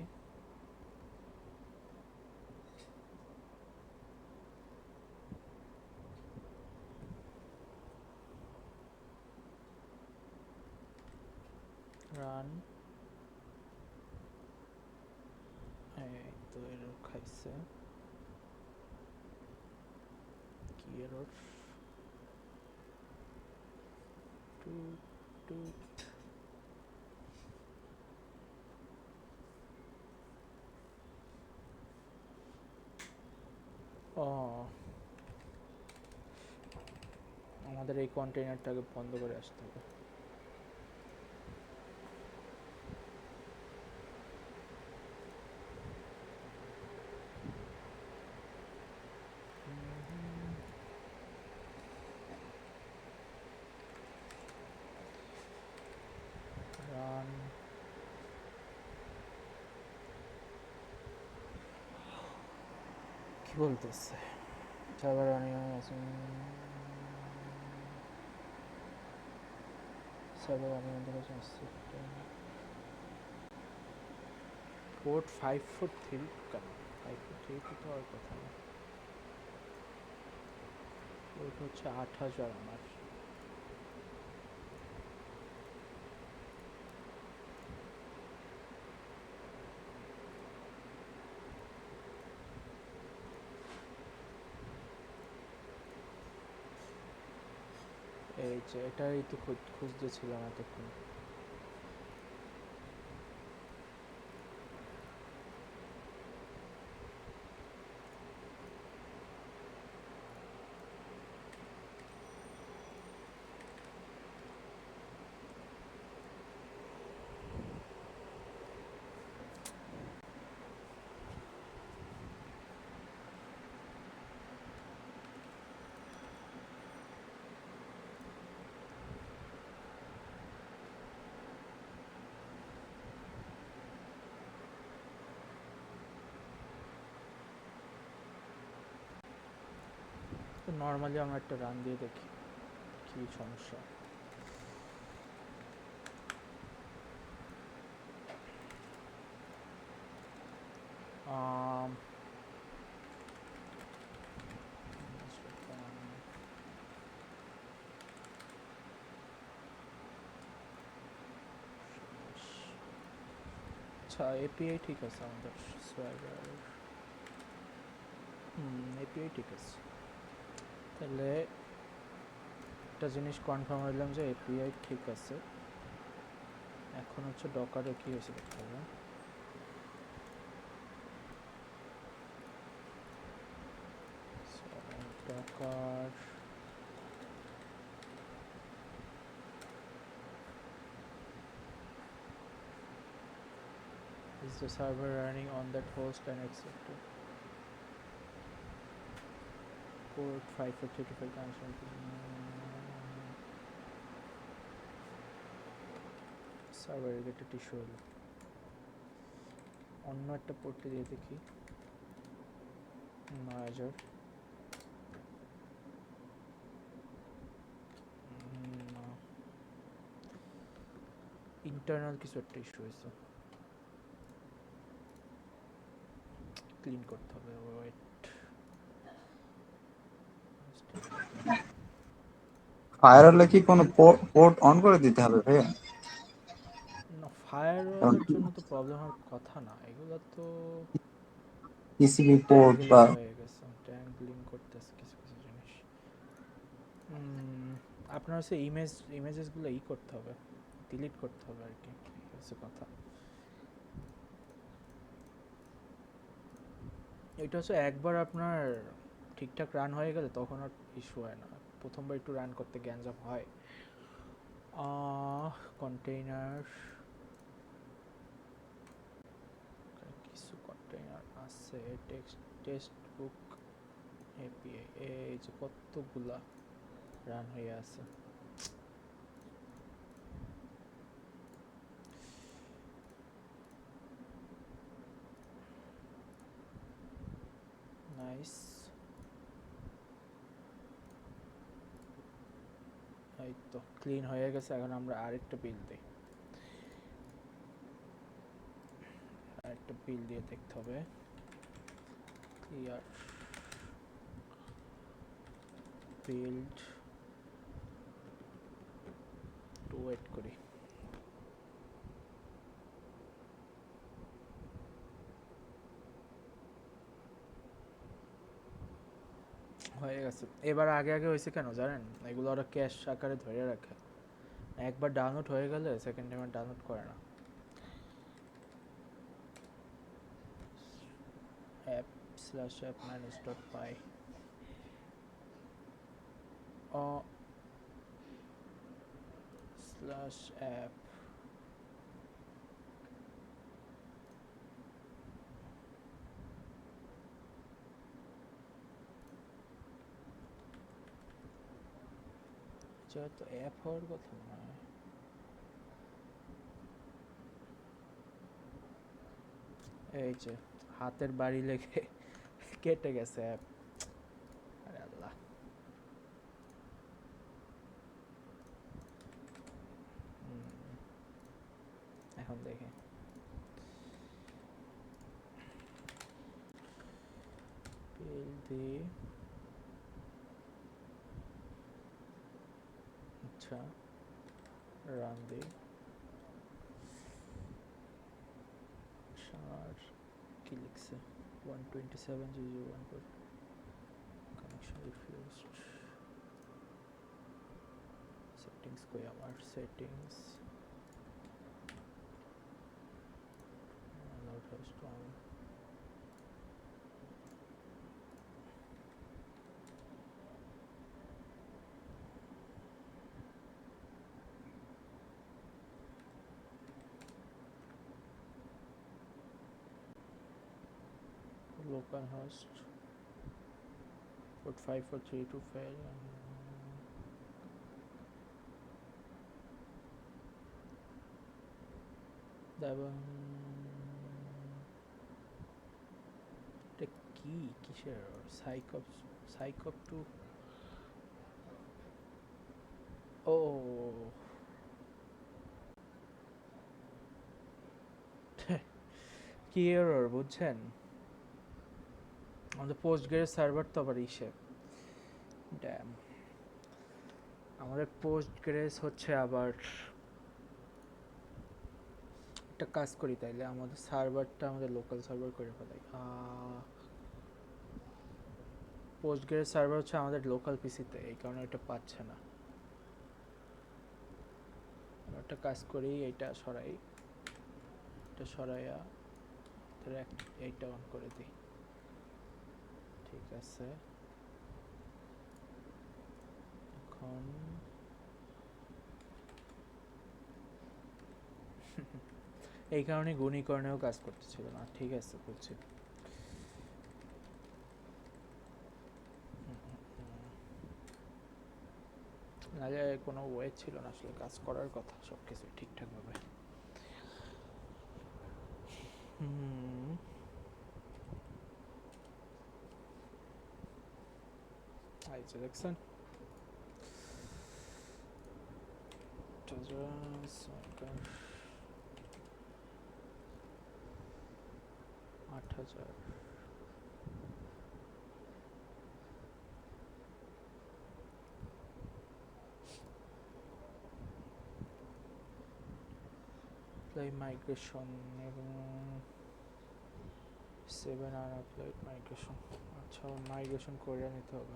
রান। এই তো এরর খাইছে, কি এরর? টু টু ও আমাদের এই কন্টেইনারটাকে বন্ধ করে আসতে হবে। রান। কি বলতেছে? সার্ভার রানিং আছে, সার্ভার রানিং আছে। পোর্ট 543 কেন? 543 তো হওয়ার কথা না। পোর্ট হচ্ছে 8000 আমার। এই যে এটাই তো খুঁজতেছিলাম এতক্ষণ। তো নর্মালি আমরা একটা রান দিয়ে দেখি কি সমস্যা। আম, আচ্ছা এপিআই ঠিক আছে আমাদের সোয়াগার। এপিআই ঠিক আছে। তাহলে একটা জিনিস কনফার্ম হইলাম যে এপিআই ঠিক আছে। এখন হচ্ছে ডকারে কি হয়েছে দেখতে হবে। Docker is the server running on that host and accepted port 5435 connection server related issue হলো। অন্য একটা পোর্টে দিয়ে দেখি। নয়াজার ইন্টারনাল কিছু একটা ইস্যু হয়েছে, ক্লিন করতে হবে। ওয়েট, ফায়ারওয়ালে কি কোনো পোর্ট অন করে দিতে হবে ভাইয়া? না ফায়ারওয়ালের জন্য তো প্রবলেম হওয়ার কথা না, এগুলো তো টিসিপি পোর্ট ট্যাঙ্গলিং বা হয়ে গেছে, ট্যাঙ্গলিং করতেছে কিছু কিছু জিনিস। আপনার হচ্ছে ইমেজেসগুলো করতে হবে, ডিলিট করতে হবে আর কি, এই হচ্ছে কথা। এটা হচ্ছে একবার আপনার ঠিকঠাক রান হয়ে গেলে তখন আর ইস্যু হয় না, প্রথমবার একটু রান করতে গ্যাঞ্জাম হয়। কন্টেইনার কিছু কন্টেইনার আছে, টেক্সট বুক এপিআই, এই যে কতগুলা রান হয়ে আছে। নাইস, এই তো ক্লিন হয়ে গেছে। এখন আমরা আরেকটা বিল দিই, আরেকটা বিল দিয়ে দেখতে হবে ক্লিয়ার বিল্ড টু। ওয়েট করি, হয়ে গেছে। এবার আগে আগে হয়েছে কেন জানেন, এগুলো ওরা ক্যাশ আকারে ধরে রাখে, একবার ডাউনলোড হয়ে গেলে সেকেন্ড টাইম ডাউনলোড করে না। app/app-manage.py /app যেহেতু অ্যাপ হওয়ার কথা মনে হয়। এই যে হাতের বাড়ি লেগে কেটে গেছে অ্যাপ, আরে আল্লাহ। এখন দেখি বিল দিয়ে, আচ্ছা রান দিই। আর কি লিখছে 127 কানেকশন রিফিউজড। সেটিংস কই আমার settings allowed host on localhost put 543 to fail এবং এটা কি কিসের সাইকপ টু ও কি এরর বুঝছেন আমাদের পোস্টগ্রেস সার্ভার তো আবার ইসে ড্যাম আমাদের পোস্টগ্রেস হচ্ছে আবার একটা কাজ করি তাইলে আমাদের সার্ভারটা আমাদের লোকাল সার্ভার করে ফেলাই পোস্টগ্রেস সার্ভার হচ্ছে আমাদের লোকাল পিসিতে এই কারণে এটা পাচ্ছে না একটা কাজ করি এইটা সরাইয়া এইটা অন করে দিই ঠিক আছে এখন এই কারণে গুণীকরণেও কাজ করতেছিল না ঠিক আছে বুঝছি নাহলে কোনো ওয়ে ছিল না আসলে কাজ করার কথা সব কিছু ঠিকঠাক ভাবে আচ্ছা দেখছেন 8000 apply migration এবং 7 আর apply migration আচ্ছা মাইগ্রেশন করে নিতে হবে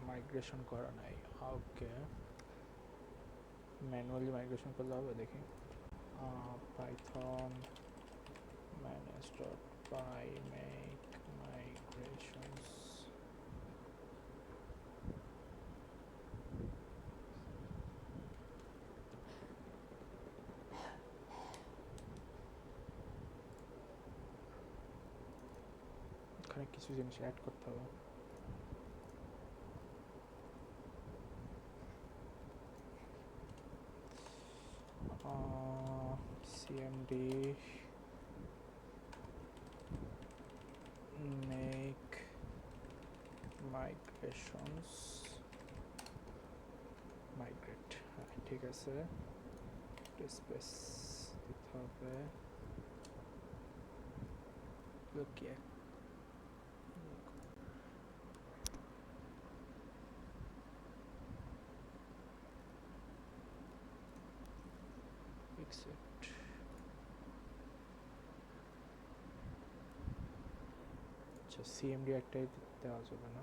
মাইগ্রেশন করা নাই ওকে ম্যানুয়ালি মাইগ্রেশন করলে হবে দেখি python manage.py make migrations এখানে কিছু জিনিস অ্যাড করতে হবে cmd make migrations migrate ঠিক আছে স্পেস দিতে হবে ওকে accept আচ্ছা cmd একটাই দেওয়া যাবে না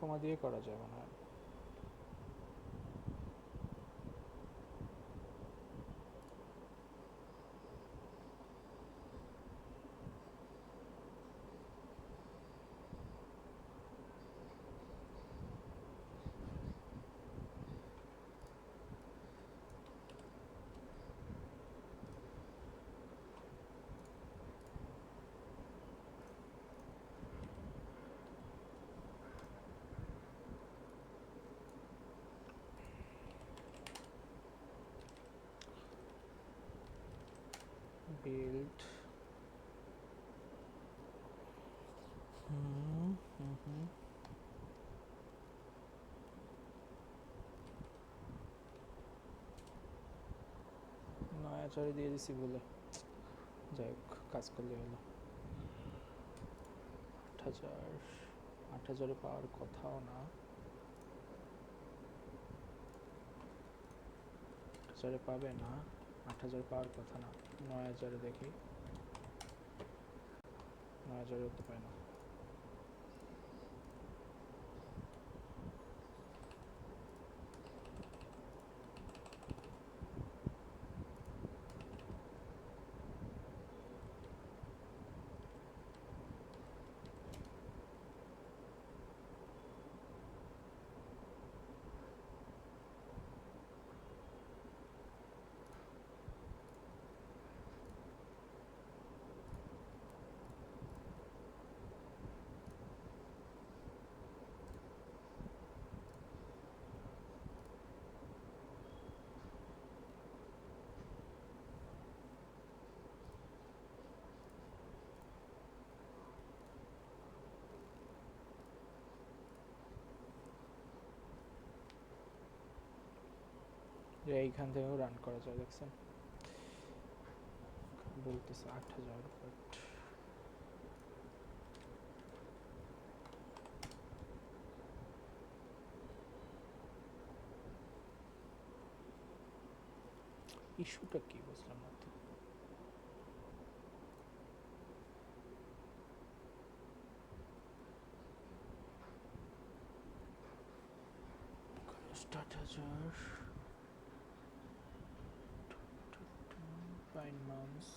কমা দিয়ে করা যাবে না build নয়াচারে দিয়ে দিছি বলে যাই হোক কাজ করলে হলো 8,000, 8,000-এ পাওয়ার কথাও না। 8,000-এ পাবে না, 8,000 পাওয়ার কথা না। 9,000-এ দেখি, 9,000-এও তো পায় না। যে এইখান থেকেও রান করা যায়, দেখছেন বলতেছে 8,000, বাট ইস্যুটা কি বুঝলাম না তো। স্টার্ট 8,000, পাইন মাউন্টস,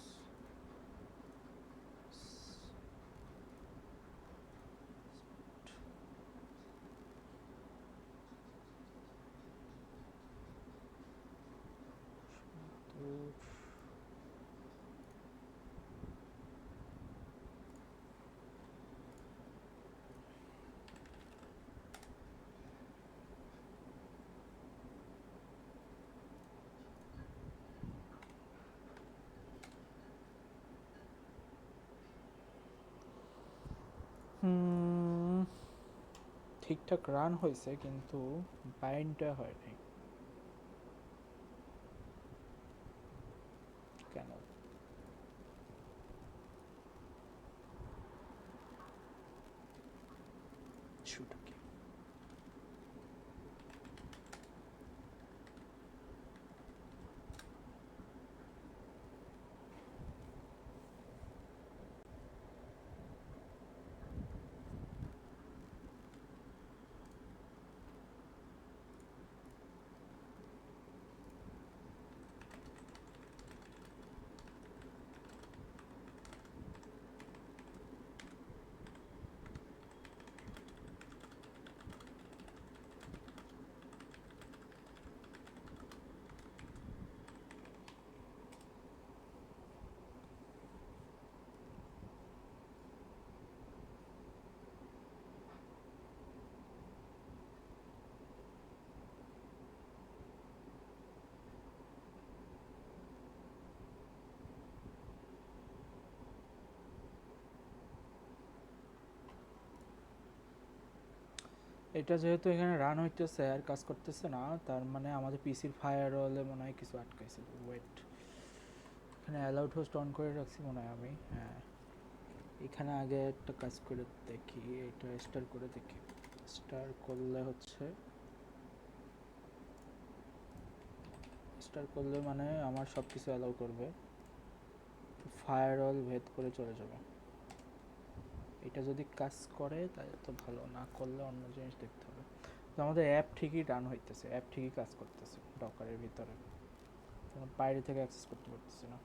ঠিকঠাক রান হয়েছে কিন্তু বাইন্ডটা হয়নি কেন। ইস্যুটা কি? এটা যেহেতু এখানে রান হইতেছে আর কাজ করতেছে না, তার মানে আমাদের পিসির ফায়ারওয়ালে মনে হয় কিছু আটকাইছে। ওয়েট, এখানে অ্যালাউড হোস্ট অন করে রাখছি মনে হয় আমি। হ্যাঁ, এখানে আগে একটা কাজ করে দেখি, এটা স্টার করে দেখি। স্টার করলে হচ্ছে, স্টার করলে মানে আমার সব কিছু অ্যালাউ করবে, ফায়ারওয়াল ভেদ করে চলে যাবে। এটা যদি কাজ করে তাহলে তো ভালো, না করলে অন্য জিনিস দেখতে হবে। তো আমাদের অ্যাপ ঠিকই রান হইতেছে, অ্যাপ ঠিকই কাজ করতেছে ডকারের ভিতরে, বাইরে থেকে অ্যাক্সেস করতে পারতেছি না।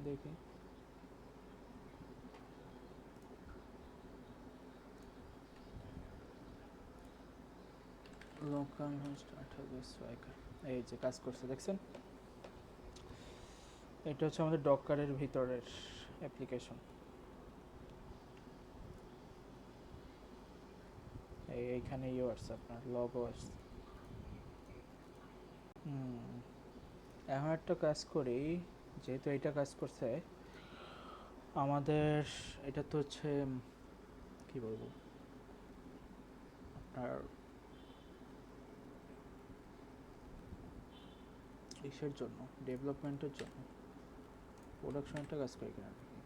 দেখি লোকাল হোস্ট 2800, এই যে কাজ করছে দেখছেন। এটা হচ্ছে আমাদের ডকারের ভিতরের অ্যাপ্লিকেশন। এইখানে ইয়ে আসছে, আপনার লগও আসছে। হুম, এখন একটা কাজ করি, যেহেতু এটা কাজ করছে আমাদের, এটা তো হচ্ছে কি বলবো আপনার ইসের জন্য, ডেভেলপমেন্টের জন্য প্রোডাকশনটা কাজ করে কিনা দেখি।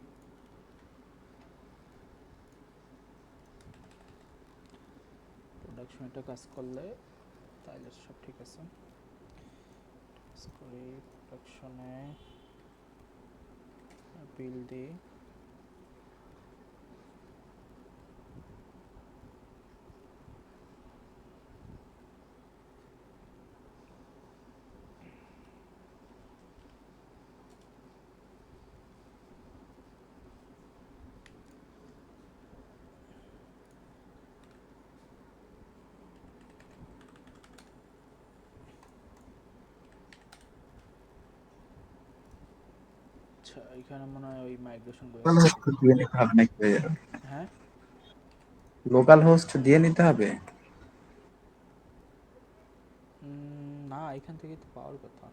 প্রোডাকশনটা কাজ করলে তাহলে সব ঠিক আছে। কাজ করি প্রোডাকশনে, বিল দিই। আচ্ছা, এখানে মনে হয় ওই মাইগ্রেশন করে লোকাল হোস্ট দিয়ে নিতে হবে নাকি ভাইয়া? হ্যাঁ। লোকাল হোস্ট দিয়ে নিতে হবে? না, এখান থেকে তো পাওয়ার কথা।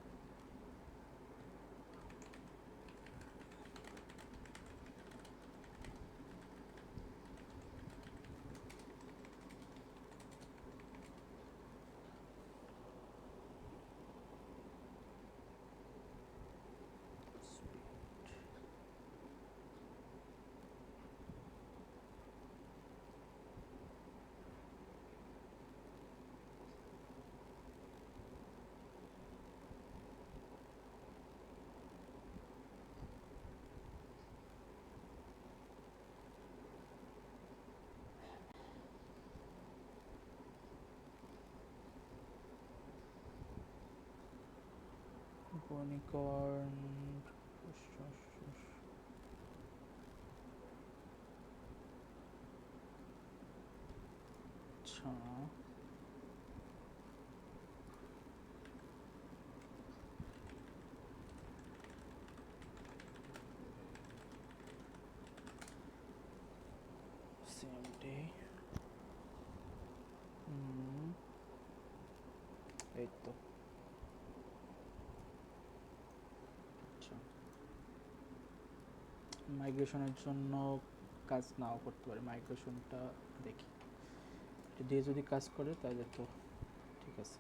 বনিকর্ন, আচ্ছা সিএমডি, এই তো। আচ্ছা, মাইগ্রেশনের জন্য কাজ নাও করতে পারে, মাইগ্রেশনটা দেখি, এটা দিয়ে যদি কাজ করে তাহলে তো ঠিক আছে।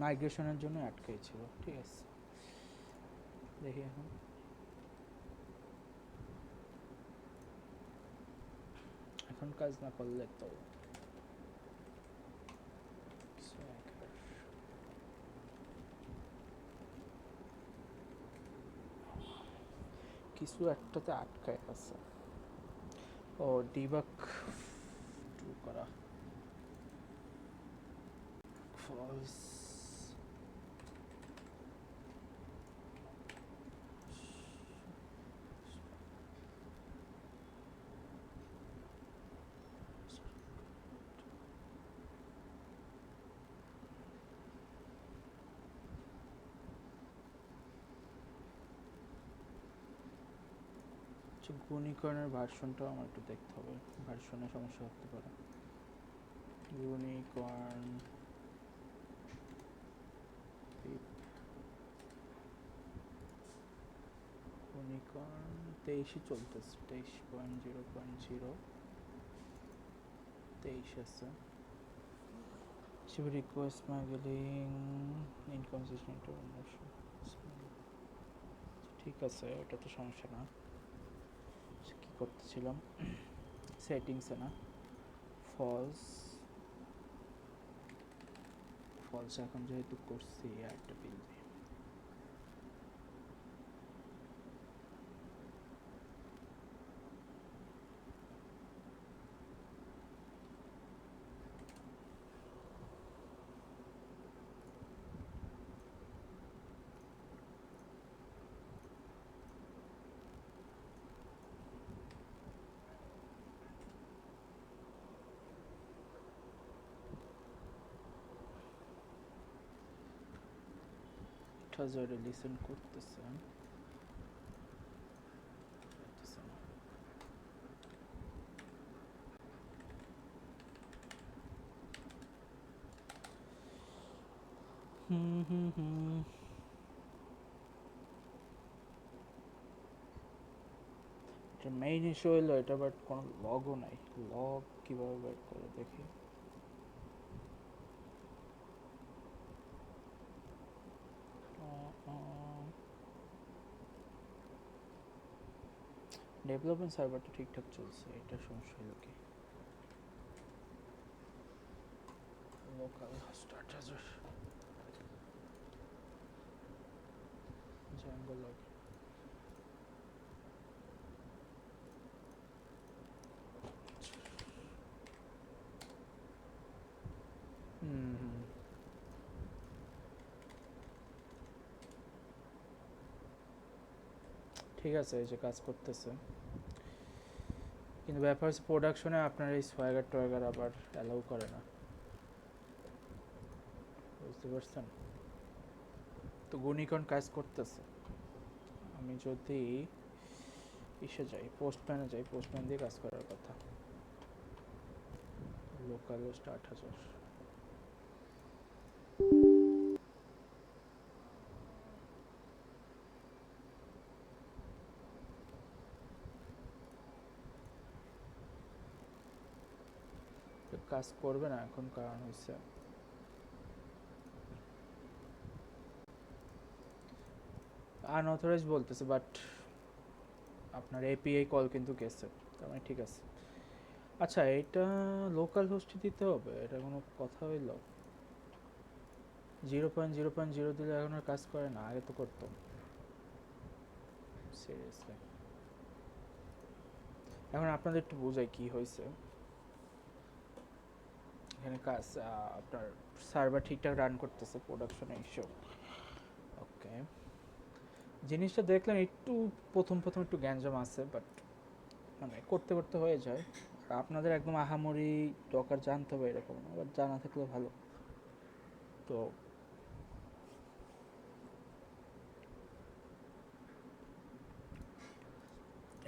মাইগ্রেশনের জন্য আটকাই ছিল, ঠিক আছে। দেখি এখন এখন কাজ না করলে তো কিছু একটাতে আটকায় আছে। ও, ডিবাগ টু করা ফলস, গুণিকরণের ভার্সনটাও আমার একটু দেখতে হবে, ভার্সনে সমস্যা হতে পারে। গুণিকরণ গুণিকরণ 23ই চলতেছে, 23.0.0 23 আছে। রিকোয়েস্ট স্মাগলিং, ইনকনসিস্টেন্ট ইনফরমেশন, ঠিক আছে, ওটা তো সমস্যা না। কি করতেছিলাম, সেটিংসে না, ফলস, ফলস এখন যেহেতু করছি একটা বিল দিই। 8000 লিসেন করতেছে পাইতেছে না। মেইন ইস্যু হইলো এটা, বাট কোনো লগও নাই। লগ কিভাবে বের করে দেখি। ডেভেলপমেন্ট সার্ভারটা ঠিকঠাক চলছে, এটা সমস্যা হলো কি? লোকাল স্টার্ট হাজার জ্যাঙ্গো লগ। ঠিক আছে, এই যে কাজ করতেছে, কিন্তু ব্যাপার হচ্ছে প্রোডাকশনে আপনার এই সোয়াগার টোয়াগার আবার অ্যালাউ করে না, বুঝতে পারছেন? তো গুনিকন কাজ করতেছে। আমি যদি ইসে যাই, পোস্টম্যানে যাই, পোস্টম্যান দিয়ে কাজ করার কথা। লোকাল স্টার্ট হাজার। কাজ করবে না এখন, কারণ হচ্ছে আনঅথরাইজ বলতেছে, বাট আপনার এপিআই কল কিন্তু গেছে, তার মানে ঠিক আছে। আচ্ছা, এটা লোকাল হোস্টে দিতে হবে, এটা কোনো কথা হইল? 0.0.0 দিলে এখন আর কাজ করে না, আগে তো করতো। সিরিয়াসলি এখন আপনাদের একটু বোঝাই কি হয়েছে এখানে। কাজ আপনার সার্ভার ঠিকঠাক রান করতেছে, প্রোডাকশনে ইস্যু। ওকে, জিনিসটা দেখলেন একটু প্রথম প্রথম একটু গ্যাঞ্জাম আছে, বাট মানে করতে করতে হয়ে যায়। আর আপনাদের একদম আহামরি ডকার জানতে হবে এরকম না, বাট জানা থাকলে ভালো। তো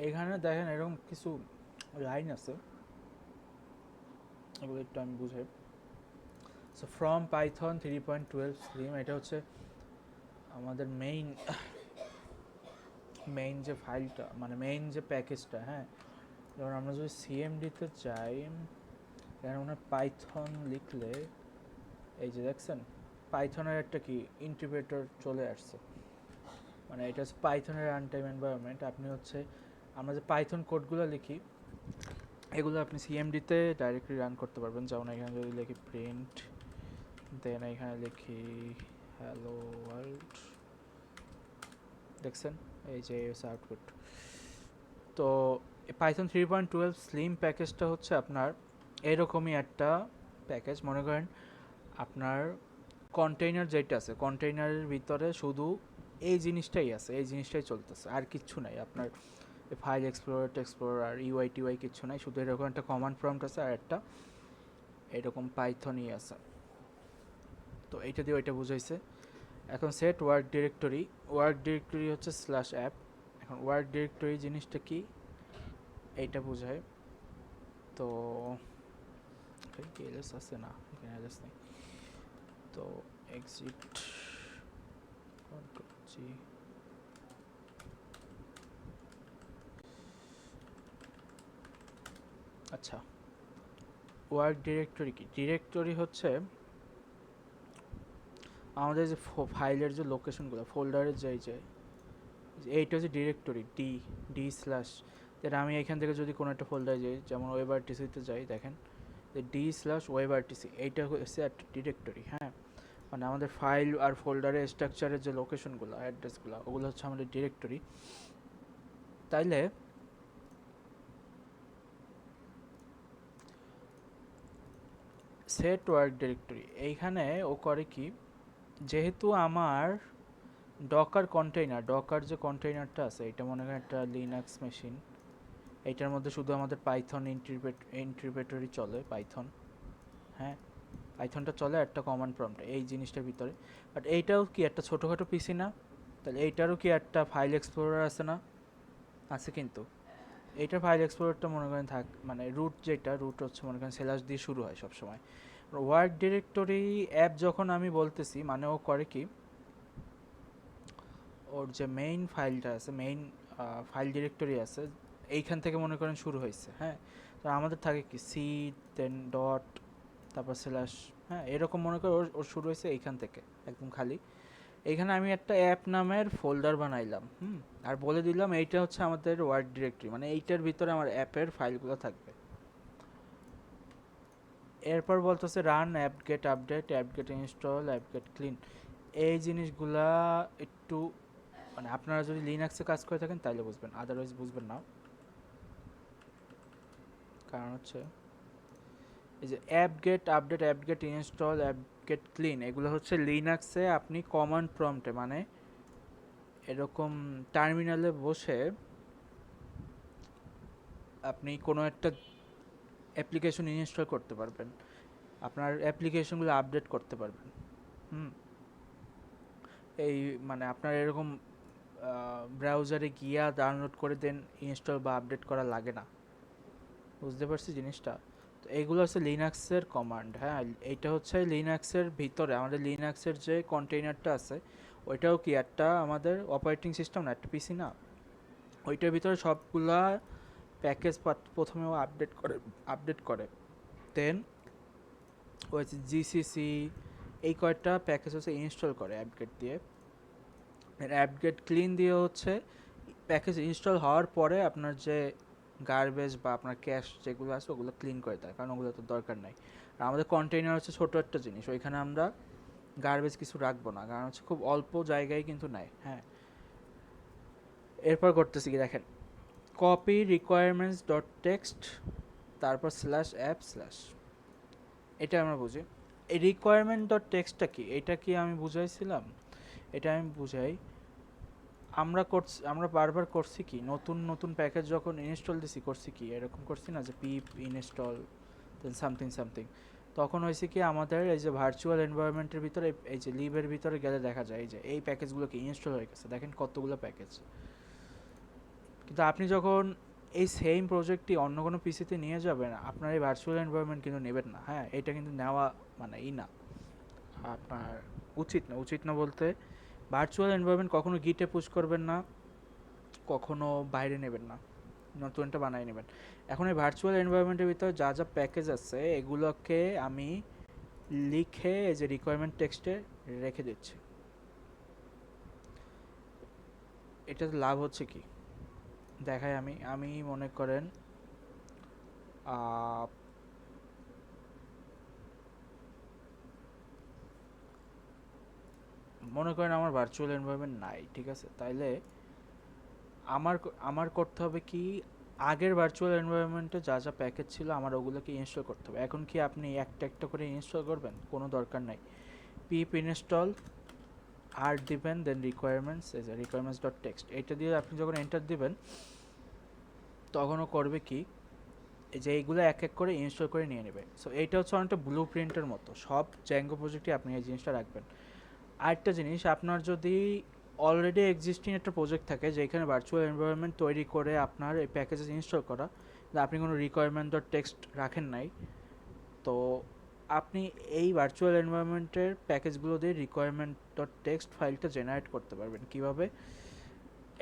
এখানে দেখেন এরকম কিছু লাইন আছে, এগুলো একটু আমি বুঝাই। সো ফ্রম পাইথন 3.12 স্লিম, এটা হচ্ছে আমাদের মেইন যে ফাইলটা, মানে মেইন যে প্যাকেজটা। হ্যাঁ, যেমন আমরা যদি সিএমডিতে যাই, এখানে ওনার পাইথন লিখলে এই যে দেখছেন পাইথনের একটা কি ইন্টিগ্রেটর চলে আসছে, মানে এটা হচ্ছে পাইথনের রান টাইম এনভায়রনমেন্ট। আপনি হচ্ছে আমরা যে পাইথন কোডগুলো লিখি এগুলো আপনি সিএমডিতে ডাইরেক্টলি রান করতে পারবেন। যেমন এখানে যদি লিখি প্রিন্ট, দেন এখানে লিখি হ্যালো ওয়ার্ল্ড, দেখছেন এই যে আউটপুট। তো পাইথন 3.12 স্লিম প্যাকেজটা হচ্ছে আপনার এরকমই একটা প্যাকেজ। মনে করেন আপনার কন্টেইনার যেটা আছে, কন্টেইনারের ভিতরে শুধু এই জিনিসটাই আছে, এই জিনিসটাই চলতেছে, আর কিচ্ছু নাই। আপনার ফাইল এক্সপ্লোরার টেক্সপ্লোরার আর ইউআই টিউআই কিচ্ছু নাই, শুধু এরকম একটা কমান্ড প্রম্পট আছে আর একটা এরকম পাইথনই আছে। তো এইটা দিয়ে ওইটা বুঝাইছে। এখন set work directory, work directory হচ্ছে স্ল্যাশ অ্যাপ। এখন ওয়ার্ক ডিরেক্টরি জিনিসটা কি এইটা বোঝায়। তো এলএস আছে না, এখানে এলএস নেই। তো এক্সিট করছি। আচ্ছা, ওয়ার্ক ডিরেক্টরি কি? ডিরেক্টরি হচ্ছে আমাদের যে ফাইলের যে লোকেশনগুলো, ফোল্ডারের যে এইটা হচ্ছে ডিরেক্টরি, ডি স্ল্যাশ। যেটা আমি এখান থেকে যদি কোনো একটা ফোল্ডারে যাই, যেমন ওয়েব আরটিসিতে যাই, দেখেন যে ডি স্ল্যাশ ওয়েব আরটিসি, এইটা হচ্ছে একটা ডিরেক্টরি। হ্যাঁ, মানে আমাদের ফাইল আর ফোল্ডারের স্ট্রাকচারের যে লোকেশনগুলো, অ্যাড্রেসগুলো, ওগুলো হচ্ছে আমাদের ডিরেক্টরি। তাইলে সেট ওয়ার্ক ডিরেক্টরি এইখানে ও করে কি, যেহেতু আমার ডকার কন্টেইনার, ডকার যে কন্টেইনারটা আছে, এটা মনে করেন একটা লিনাক্স মেশিন, এইটার মধ্যে শুধু আমাদের পাইথন ইন্টারপ্রেটরি চলে, পাইথন। হ্যাঁ, পাইথনটা চলে একটা কমান্ড প্রম্পটে এই জিনিসটার ভিতরে। বাট এইটাও কি একটা ছোটোখাটো পিসি না? তাহলে এইটারও কি একটা ফাইল এক্সপ্লোরার আছে না? আছে কিন্তু। এইটার ফাইল এক্সপ্লোরারটা মনে করেন মানে রুট যেটা রুট হচ্ছে মনে করেন স্ল্যাশ দিয়ে শুরু হয় সবসময়। ওয়ার্ক ডিরেক্টরি অ্যাপ যখন আমি বলতেছি মানে ও করে কি, ওর যে মেইন ফাইলটা আছে, মেইন ফাইল ডিরেক্টরি আছে, এইখান থেকে মনে করেন শুরু হয়েছে। হ্যাঁ, তো আমাদের থাকে কি সি, দেন ডট, তারপর স্ল্যাশ। হ্যাঁ, এরকম মনে করে ওর শুরু হয়েছে এইখান থেকে একদম খালি। এইখানে আমি একটা অ্যাপ নামের ফোল্ডার বানাইলাম, আর বলে দিলাম এইটা হচ্ছে আমাদের ওয়ার্ক ডিরেক্টরি, মানে এইটার ভিতরে আমার অ্যাপের ফাইলগুলো থাকবে। এরপর বলতেছে run app get update, app get install, app get clean. এই জিনিসগুলা একটু মানে আপনারা যদি লিনাক্সে কাজ করে থাকেন তাহলে বুঝবেন, আদারওয়াইজ বুঝবেন না। কারণ হচ্ছে এই যে app get update, app get install, app get clean, এগুলো হচ্ছে লিনাক্সে আপনি কমান্ড প্রম্পটে মানে এরকম টার্মিনালে বসে আপনি কোনো একটা অ্যাপ্লিকেশন ইনস্টল করতে পারবেন, আপনার অ্যাপ্লিকেশনগুলো আপডেট করতে পারবেন। হুম, এই মানে আপনার এরকম ব্রাউজারে গিয়া ডাউনলোড করে দেন ইনস্টল বা আপডেট করা লাগে না। বুঝতে পারছি জিনিসটা? তো এইগুলো হচ্ছে লিনাক্সের কমান্ড। হ্যাঁ, এইটা হচ্ছে লিনাক্সের ভিতরে আমাদের লিনাক্সের যে কন্টেইনারটা আছে ওইটাও কি একটা আমাদের অপারেটিং সিস্টেম না, একটা পিসি না? ওইটার ভিতরে সবগুলা প্যাকেজ প্রথমে ও আপডেট করে দেন ওই জিসিসি এই কয়েকটা প্যাকেজ হচ্ছে ইনস্টল করে অ্যাপগেট দিয়ে। অ্যাপগেট ক্লিন দিয়ে হচ্ছে প্যাকেজ ইনস্টল হওয়ার পরে আপনার যে গার্বেজ বা আপনার ক্যাশ যেগুলো আছে ওগুলো ক্লিন করে দেয়, কারণ ওগুলো তো দরকার নাই। আর আমাদের কন্টেইনার হচ্ছে ছোটো একটা জিনিস, ওইখানে আমরা গার্বেজ কিছু রাখবো না, কারণ হচ্ছে খুব অল্প জায়গায় কিন্তু নেয়। হ্যাঁ, এরপর করতেছি কি দেখেন, কপি রিকোয়ারমেন্টস ডট টেক্সট, তারপর স্ল্যাশ অ্যাপ স্ল্যাশ, এটা আমরা বুঝি। এই রিকোয়ারমেন্ট ডট টেক্সটটা কি, এটা কি আমি বুঝাইছিলাম? এটা আমি বুঝাই। আমরা বারবার করছি কি, নতুন নতুন প্যাকেজ যখন ইনস্টল দিছি করছি কি এরকম করছি না যে পিপ ইনস্টল দেন সামথিং সামথিং, তখন হয়েছে কি আমাদের এই যে ভার্চুয়াল এনভায়রনমেন্টের ভিতরে এই যে লিভের ভিতরে গেলে দেখা যায় যে এই প্যাকেজগুলোকে ইনস্টল হয়ে গেছে, দেখেন কতগুলো প্যাকেজ। কিন্তু আপনি যখন এই সেম প্রজেক্টটি অন্য কোনো পিসিতে নিয়ে যাবেন আপনার এই ভার্চুয়াল এনভায়রনমেন্ট কিন্তু নেবেন না। হ্যাঁ, এটা কিন্তু নেওয়া মানে না, আপনার উচিত না বলতে ভার্চুয়াল এনভায়রনমেন্ট কখনো গিটে পুশ করবেন না, কখনো বাইরে নেবেন না, নতুনটা বানিয়ে নেবেন। এখন এই ভার্চুয়াল এনভায়রনমেন্টের ভিতরে যা যা প্যাকেজ আছে এগুলোকে আমি লিখে এই যে রিকোয়ারমেন্ট টেক্সটে রেখে দিচ্ছি। এটাতে লাভ হচ্ছে কি দেখাই, আমি মনে করেন আমার ভার্চুয়াল এনভায়রনমেন্ট নাই, ঠিক আছে? তাইলে আমার করতে হবে কি, আগের ভার্চুয়াল এনভায়রনমেন্টে যা যা প্যাকেজ ছিল আমার ওগুলোকে ইনস্টল করতে হবে। এখন কি আপনি একটা একটা করে ইনস্টল করবেন? কোনো দরকার নাই। পিপ ইনস্টল আর দিবেন, দেন রিকোয়ারমেন্টস, এই যে রিকোয়ারমেন্টস ডট টেক্সট, এইটা দিয়ে আপনি যখন এন্টার দিবেন তখন ও করবে কি, এই যে এইগুলো এক এক করে ইনস্টল করে নিয়ে নেবে। সো এইটা হচ্ছে অনেকটা ব্লু প্রিন্টের মতো, সব জ্যাঙ্গো প্রজেক্টে আপনি এই জিনিসটা রাখবেন। আরেকটা জিনিস, আপনার যদি অলরেডি এক্সিস্টিং একটা প্রজেক্ট থাকে যেখানে ভার্চুয়াল এনভায়রনমেন্ট তৈরি করে আপনার এই প্যাকেজেস ইনস্টল করা, আপনি কোনো রিকোয়ারমেন্ট ডট টেক্সট রাখেন নাই, তো আপনি এই ভার্চুয়াল এনভায়রনমেন্টের প্যাকেজগুলো দিয়ে রিকোয়ারমেন্ট ডট টেক্সট ফাইলটা জেনারেট করতে পারবেন। কিভাবে?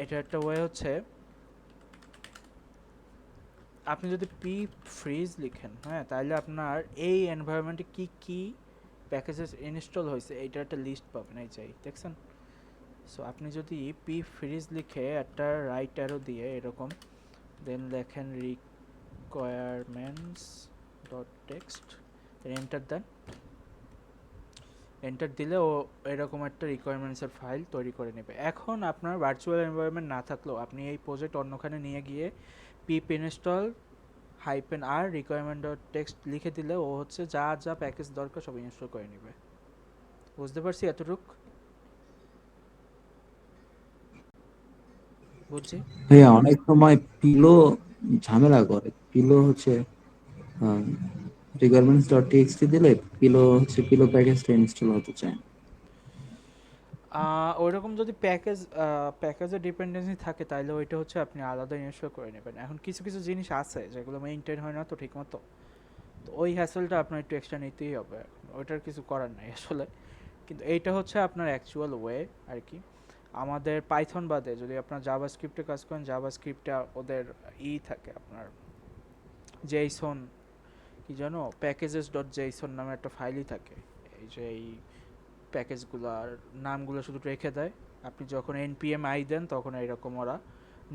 এটা একটা ওয়ে হচ্ছে, আপনি যদি পি ফ্রিজ লিখেন, হ্যাঁ, তাহলে আপনার এই এনভায়রনমেন্টে কি কি প্যাকেজেস ইনস্টল হয়েছে এইটার একটা লিস্ট পাবেন, এই চাই দেখছেন। সো আপনি যদি পি ফ্রিজ লিখে একটা রাইট অ্যারো দিয়ে এরকম দেন লেখেন রিকোয়ারমেন্টস ডট টেক্সট, এন্টার দেন, এন্টার দিলে ও এরকম একটা রিকোয়ারমেন্টসের ফাইল তৈরি করে নেবে। এখন আপনার ভার্চুয়াল এনভায়রনমেন্ট না থাকলেও আপনি এই প্রজেক্ট অন্যখানে নিয়ে গিয়ে পিপ ইনস্টল হাইপেন আর রিকোয়ারমেন্ট ডট টেক্সট লিখে দিলে ও হচ্ছে যা যা প্যাকেজ দরকার সব ইনস্টল করে নেবে। বুঝতে পারছি এতটুক? বুঝছি। হ্যাঁ, অনেক সময় পিলো ঝামেলা করে। পিলো হচ্ছে রিকোয়ারমেন্টস ডট টিএক্সটি দিলে পিলো প্যাকেজটা ইনস্টল হতে চায় না। ওইরকম যদি প্যাকেজের ডিপেন্ডেন্সি থাকে তাহলে ওইটা হচ্ছে আপনি আলাদা ইনস্টল করে নেবেন। এখন কিছু কিছু জিনিস আছে যেগুলো মেইনটেইন হয় না তো ঠিক মতো, তো ওই হ্যাসেলটা আপনার একটু এক্সট্রা নিতেই হবে, ওইটার কিছু করার নাই আসলে। কিন্তু এইটা হচ্ছে আপনার অ্যাকচুয়াল ওয়ে আর কি। আমাদের পাইথন বাদে যদি আপনার জাভা স্ক্রিপ্টে কাজ করেন, জাভা স্ক্রিপ্টে ওদের থাকে আপনার জেইসন, কি জানো, প্যাকেজেস ডট জেইসন নামে একটা ফাইলই থাকে। এই যে এই প্যাকেজগুলোর নামগুলো শুধু রেখে দেয়, আপনি যখন npm i দেন তখন এইরকম ওরা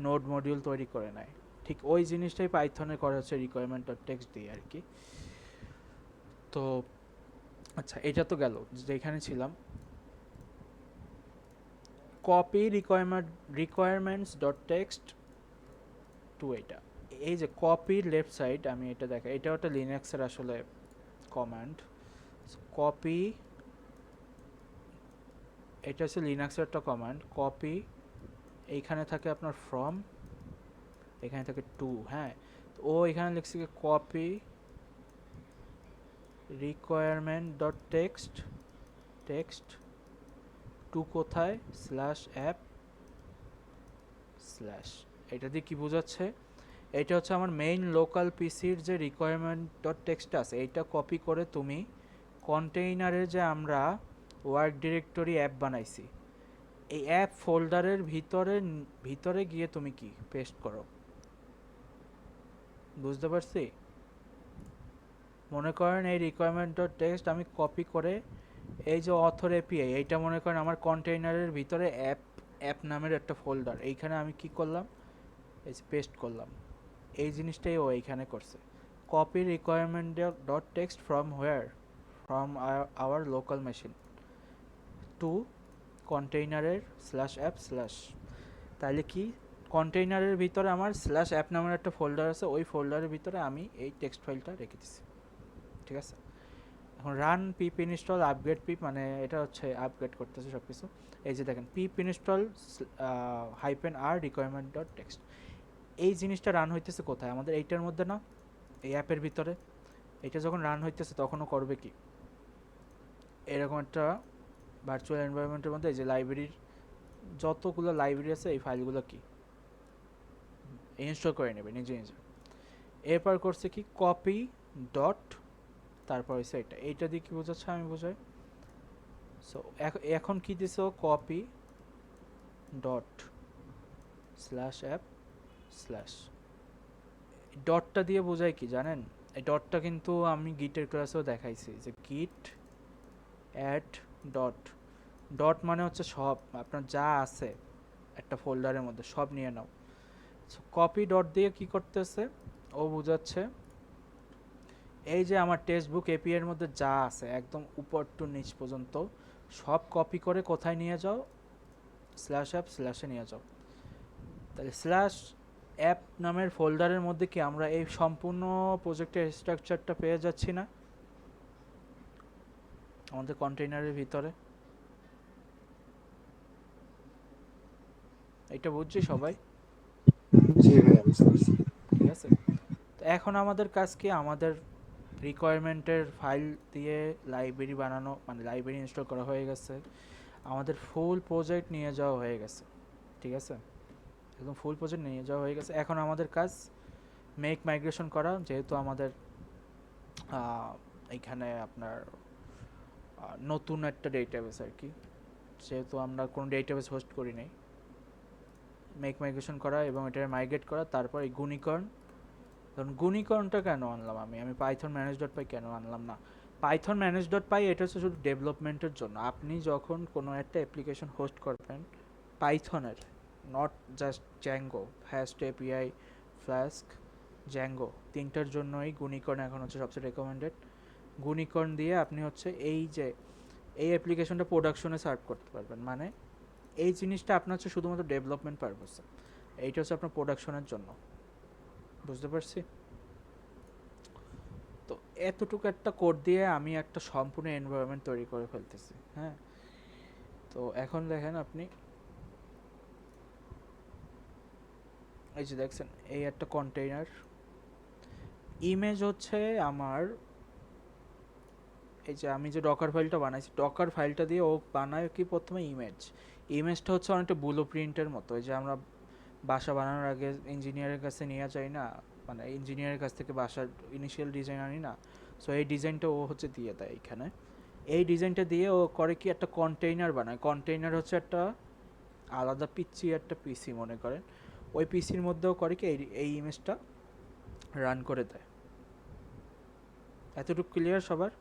নোড মডিউল তৈরি করে নেয়। ঠিক ওই জিনিসটাই পাইথনে করা হচ্ছে রিকোয়ারমেন্ট ডট টেক্সট দিয়ে আর কি। তো আচ্ছা, এটা তো গেল যেখানে ছিলাম, copy requirements dot text to এটা। এই যে কপির লেফট সাইড, আমি এটা দেখাই, এটা একটা লিনাক্সের আসলে কমান্ড। কপি, এটা হচ্ছে লিনাক্সের একটা কমান্ড। কপি, এইখানে থাকে আপনার ফ্রম, এখানে থাকে টু। হ্যাঁ, তো ও এখানে লিখছে কি copy requirement dot text text to কোথায় স্ল্যাশ অ্যাপ স্ল্যাশ। এটা দিয়ে কি বোঝাচ্ছে, এটা হচ্ছে আমার মেইন লোকাল পিসির যে রিকোয়ারমেন্ট ডট টেক্সট আছে, এইটা কপি করে তুমি কন্টেইনারে যে আমরা ওয়ার্ক ডিরেক্টরি অ্যাপ বানাইছি, এই অ্যাপ ফোল্ডারের ভিতরে গিয়ে তুমি কি পেস্ট করো। বুঝতে পারছি? মনে করেন এই রিকোয়ারমেন্ট ডট টেক্সট আমি কপি করে এই যে অথর এপিআই, এইটা মনে করেন আমার কন্টেইনারের ভিতরে অ্যাপ নামের একটা ফোল্ডার, এইখানে আমি কি করলাম, এই পেস্ট করলাম। এই জিনিসটাই ও এইখানে করছে। Copy requirement dot text from where, from our local machine to কন্টেইনারের স্ল্যাশ অ্যাপ স্ল্যাশ। তাহলে কি, কন্টেইনারের ভিতরে আমার স্ল্যাশ অ্যাপ নামের একটা ফোল্ডার আছে, ওই ফোল্ডারের ভিতরে আমি এই টেক্সট ফাইলটা রেখে দিছি। ঠিক আছে, এখন রান পিপ ইনস্টল আপগ্রেড পিপ, মানে এটা হচ্ছে আপগ্রেড করতেছে সব কিছু। এই যে দেখেন পিপ ইনস্টল হাইপেন আর রিকোয়ারমেন্ট ডট টেক্সট, এই জিনিসটা রান হইতেছে কোথায়, আমাদের এইটার মধ্যে না, এই অ্যাপের ভিতরে। এটা যখন রান হইতেছে তখনও করবে কি, এরকম একটা ভার্চুয়াল এনভায়রনমেন্টের মধ্যে এই যে লাইব্রেরির যতগুলো লাইব্রেরি আছে এই ফাইলগুলো কি ইনস্টল করে নেবে নিজে নিজে। এরপর করছে কি কপি ডট, তারপর হচ্ছে এইটা দিয়ে কি বোঝাচ্ছে আমি বোঝাই। সো এখন কি দিছো, copy dot slash app slash. ডটটা দিয়ে বোঝায় কি জানেন, এই ডটটা কিন্তু আমি গিটের ক্লাসেও দেখাইছি যে গিট অ্যাড ডট। ডট মানে হচ্ছে সব, আপনার যা আছে একটা ফোল্ডারের মধ্যে সব নিয়ে নাও। কপি ডট দিয়ে কি করতেছে, ও বোঝাচ্ছে এই যে আমার টেক্সট বুক এপিআই এর মধ্যে যা আছে একদম উপর টু নিচ পর্যন্ত সব কপি করে কোথায় নিয়ে যাও, স্ল্যাশ অ্যাপ স্ল্যাশে নিয়ে যাও। তাহলে স্ল্যাশ অ্যাপ নামের ফোল্ডারের মধ্যে কি আমরা এই সম্পূর্ণ প্রজেক্টের স্ট্রাকচারটা পেয়ে যাচ্ছি না আমাদের কন্টেইনারের ভিতরে। এটা বুঝছি সবাই? জি ভাইয়া, বুঝতে পারছি। ঠিক আছে, তো এখন আমাদের কাজ কি, আমাদের রিকোয়ারমেন্টের ফাইল দিয়ে লাইব্রেরি বানানো, মানে লাইব্রেরি ইনস্টল করা হয়ে গেছে, আমাদের ফুল প্রজেক্ট নিয়ে যাওয়া হয়ে গেছে। ঠিক আছে, একদম ফুল প্রজেক্ট নিয়ে যাওয়া হয়ে গেছে। এখন আমাদের কাজ মেক মাইগ্রেশন করা, যেহেতু আমাদের এইখানে আপনার নতুন একটা ডেটাবেস আর কি, যেহেতু আমরা কোনো ডেটাবেস হোস্ট করি নাই, মেক মাইগ্রেশন করা এবং এটা মাইগ্রেট করা। তারপর এই গুণিকরণ, ধরুন গুণিকরণটা কেন আনলাম আমি পাইথন ম্যানেজ ডট পাই কেন আনলাম না, পাইথন ম্যানেজ ডট পাই এটা হচ্ছে শুধু ডেভেলপমেন্টের জন্য। আপনি যখন কোনো একটা অ্যাপ্লিকেশন হোস্ট করবেন পাইথনের, not just Django, fast API, Flask, Django, তিনটার জন্যই গুণিকরণ এখন হচ্ছে সবচেয়ে রেকমেন্ডেড। গুণিকরণ দিয়ে আপনি হচ্ছে এই যে এই অ্যাপ্লিকেশনটা প্রোডাকশনে সার্ভ করতে পারবেন, মানে এই জিনিসটা আপনার হচ্ছে শুধুমাত্র ডেভেলপমেন্ট পারপাসে, এইটা হচ্ছে আপনার প্রোডাকশনের জন্য। বুঝতে পারছি? তো এতটুকু একটা কোড দিয়ে আমি একটা সম্পূর্ণ এনভায়রনমেন্ট তৈরি করে ফেলতেছি। হ্যাঁ, তো এখন দেখেন আপনি এই যে দেখছেন এই একটা কন্টেইনার, ইমেজ হচ্ছে আমার এই যে আমি যে ডকার ফাইলটা বানাইছি, ডকার ফাইলটা দিয়ে ও বানায় কি প্রথমে ইমেজটা হচ্ছে অনেকটা ব্লু প্রিন্টের মতো। এই যে আমরা বাসা বানানোর আগে ইঞ্জিনিয়ারের কাছে নিয়ে যাই না, মানে ইঞ্জিনিয়ারের কাছ থেকে বাসার ইনিশিয়াল ডিজাইন আনি না, সো এই ডিজাইনটা ও হচ্ছে দিয়ে দেয় এইখানে। এই ডিজাইনটা দিয়ে ও করে কি একটা কন্টেইনার বানায়। কন্টেইনার হচ্ছে একটা আলাদা একটা পিসি মনে করেন, ওই পিসির মধ্যেও করে কি এই ইমেজটা রান করে দেয়। এতটুকু ক্লিয়ার সবার?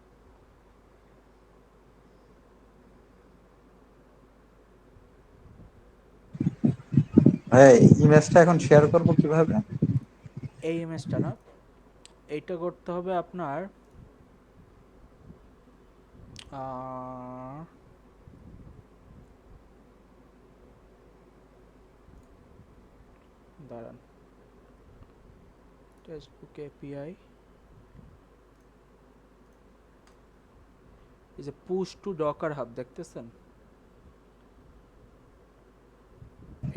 ভাই ইমেজটা এখন শেয়ার করব কিভাবে? এই ইমেজটা না, এইটা করতে হবে আপনার দাঁড়ান, টেক্সটবুক এপিআই, এই যে পুশ টু ডকার হাব দেখতেছেন,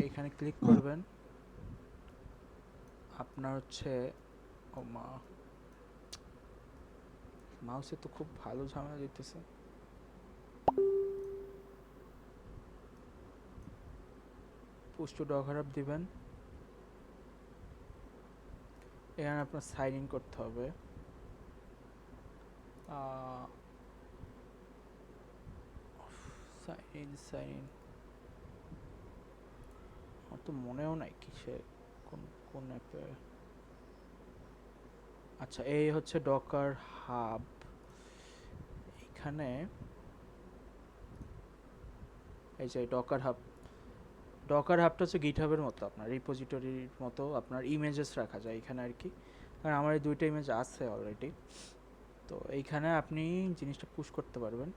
এইখানে ক্লিক করবেন। আপনার হচ্ছে ও মা, মাউসে তো খুব ভালো ঝামেলা দিতেছে। পুশ টু ডকার হাব দিবেন, এখানে আপনার সাইন ইন করতে হবে। সাইন ইন আমার তো মনেও নাই কিসে, কোন কোন অ্যাপে। আচ্ছা, এই হচ্ছে ডকার হাব। এখানে এই যে ডকার হাবটা হচ্ছে গিটহাবের মতো, আপনার রিপোজিটরির মতো, আপনার ইমেজেস রাখা যায় এখানে আর কি। কারণ আমার এই দুইটা ইমেজ আছে অলরেডি, তো এইখানে আপনি জিনিসটা পুশ করতে পারবেন।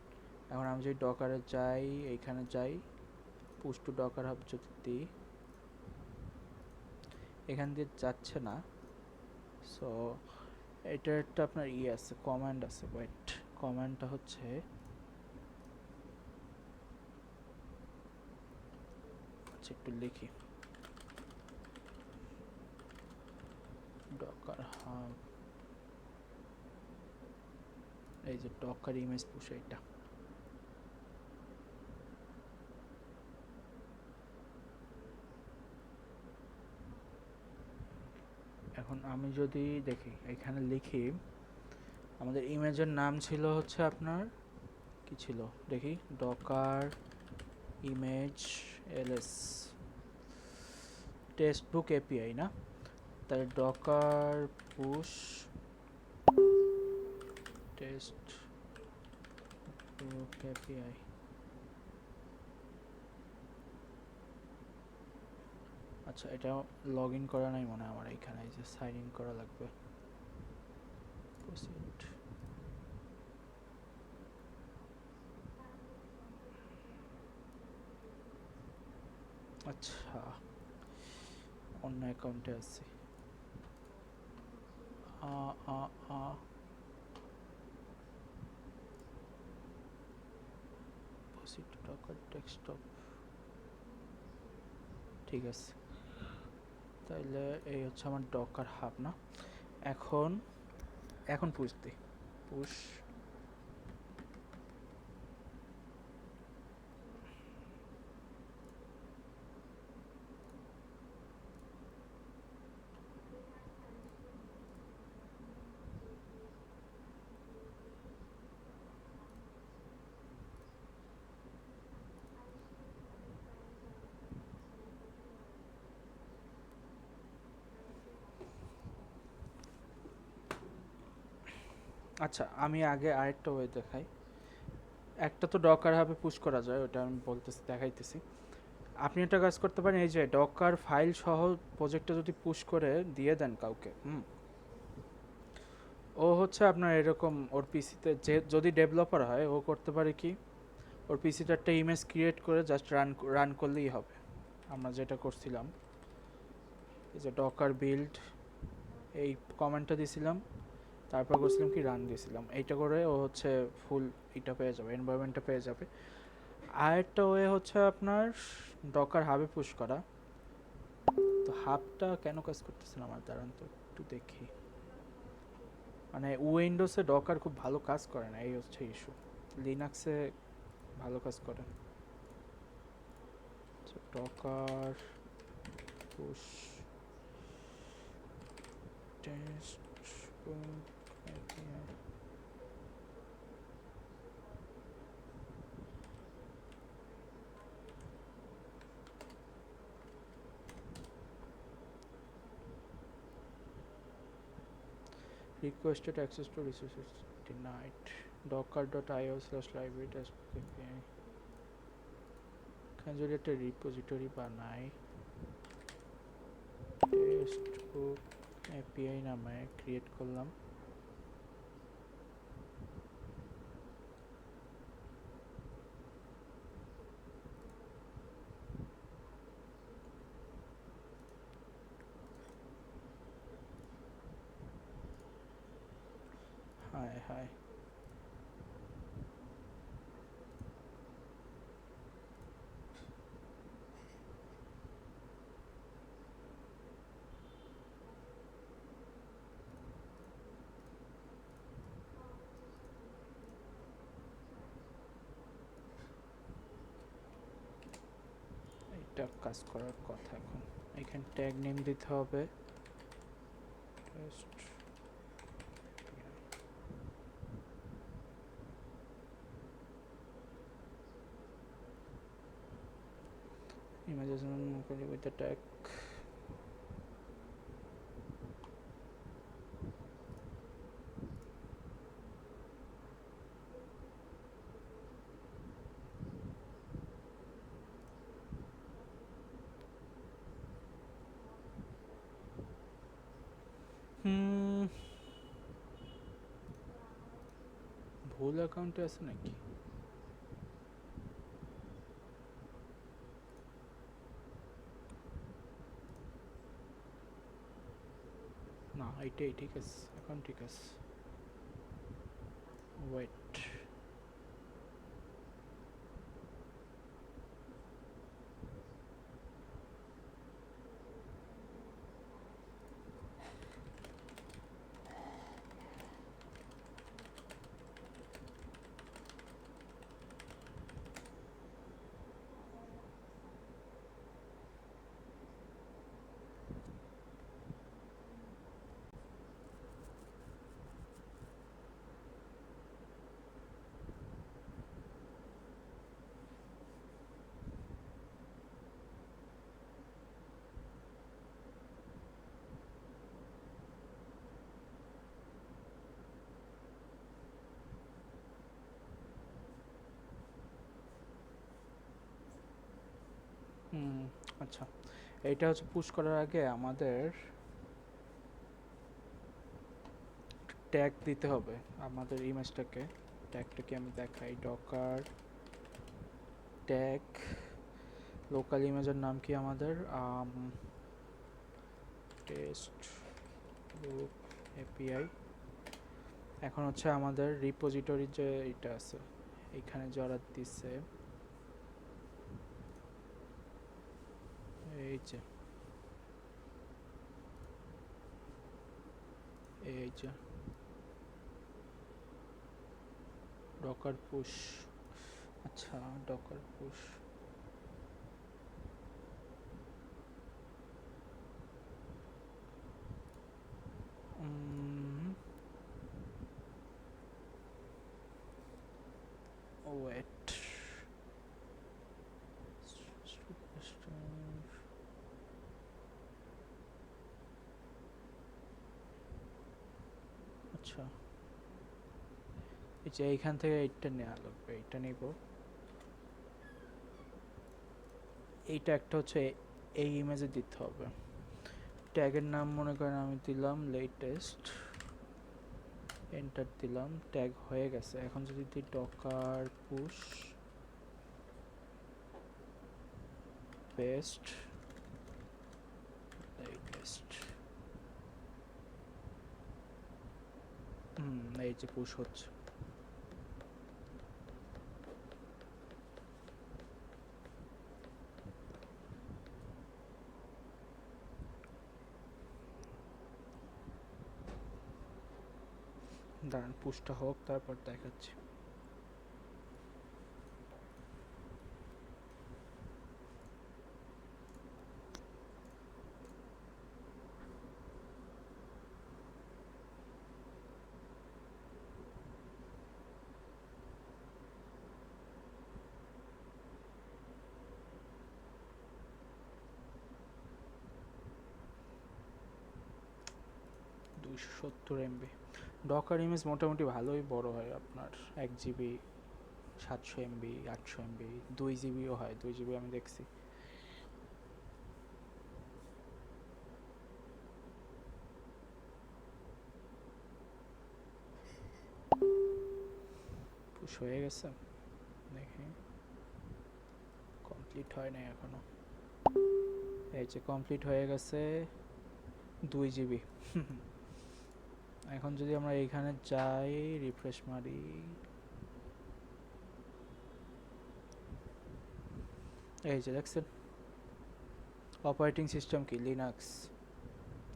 এখন আমি যদি ডকারে যাই, এইখানে যাই, পুশ টু ডকার হাব যদি দিই, এখান দিয়ে যাচ্ছে না। সো এটার একটা আপনার আছে, কমান্ড আছে। ওয়েট, কমান্ডটা হচ্ছে আচ্ছা একটু লিখি, ডকার হাব, এই যে ডকার ইমেজ পুশ, এইটা। এখন আমি যদি দেখি এখানে লিখি, আমাদের ইমেজের নাম ছিল হচ্ছে আপনার কি ছিল দেখি, Docker image LS textbook API না, তাহলে ডকার পুশ টেক্সটবুক এপিআই। আচ্ছা, এটা লগ ইন করা নাই মনে হয় আমার, এইখানে এই যে সাইন ইন করা লাগবে। প্রসিড। আচ্ছা, অন্য অ্যাকাউন্টে আছে। প্রসিড টু ডকার ডেস্কটপ, ঠিক আছে। তাইলে এই হচ্ছে আমার ডকার হাব না। এখন এখন পুশ দিই, পুশ। আচ্ছা, আমি আগে আরেকটা ওয়ে দেখাই। একটা তো ডকার হাবে পুশ করা যায়, ওটা আমি বলতেছি, দেখাইতেছি। আপনি একটা কাজ করতে পারেন, এই যে ডকার ফাইল সহ প্রজেক্টটা যদি পুশ করে দিয়ে দেন কাউকে, ও হচ্ছে আপনার এরকম ওর পিসিতে, যে যদি ডেভেলপার হয় ও করতে পারে কি, ওর পিসিতে একটা ইমেজ ক্রিয়েট করে জাস্ট রান করলেই হবে। আমরা যেটা করছিলাম, এই যে ডকার বিল্ড, এই কমেন্টটা দিয়েছিলাম, তারপর করছিলাম কি রান দিয়েছিলাম, এইটা করে ও হচ্ছে ফুল এটা পেয়ে যাবে, এনভায়রনমেন্টটা পেয়ে যাবে। আরেকটা ওয়ে হচ্ছে আপনার ডকার হাবে পুশ করা। তো হাবটা কেন কাজ করতেছে না আমার, দাঁড়ান তো একটু দেখি। মানে উইন্ডোজে ডকার খুব ভালো কাজ করে না, এই হচ্ছে ইস্যু। লিনাক্সে ভালো কাজ করে। Docker push test requested access to resources denied docker.io/library-api এখানে যদি একটা রিপোজিটরি বানাই টেস্টবুক এপিআই নামে ক্রিয়েট করলাম, হায় হায় এটা কাজ করার কথা। এখন এখানে ট্যাগ নেম দিতে হবে test, images with the tag ভুল অ্যাকাউন্টে আছে নাকি? না এটাই ঠিক আছে, এখন ঠিক আছে। ওয়েট, আচ্ছা এইটা হচ্ছে পুশ করার আগে আমাদের ট্যাগ দিতে হবে আমাদের ইমেজটাকে। ট্যাগটাকে আমি দেখাই, ডকার ট্যাগ লোকাল ইমেজের নাম কি আমাদের টেস্ট বুক এপিআই। এখন হচ্ছে আমাদের রিপোজিটরি যে এটা আছে এইখানে যারা দিছে এই যে ডকার পুশ। আচ্ছা ডকার পুশ ওয়েট, আচ্ছা এই যে এইখান থেকে এইটা নেওয়া লাগবে, এইটা নিব। এইটা একটা হচ্ছে এই ইমেজে দিতে হবে। ট্যাগের নাম মনে করেন আমি দিলাম লেটেস্ট, এন্টার দিলাম, ট্যাগ হয়ে গেছে। এখন যদি দিই ডকার পুশ পেস্ট লেটেস্ট, এই যে পুশ হচ্ছে। দাঁড়ান পুশটা হোক তারপর দেখাচ্ছি। $270 MB ডকার ইমেজ মোটামুটি ভালোই বড় হয় আপনার, 1 GB 700 MB 800 MB 2 GBও হয়, 2 GB আমি দেখছি। পুশ হয়ে গেছে, দেখি কমপ্লিট হয় নাই এখনো। এই যে কমপ্লিট হয়ে গেছে 2 GB। এখন যদি আমরা এইখানে যাই, রিফ্রেশ মারি, এই যে দেখছেন অপারেটিং সিস্টেম কি লিনাক্স,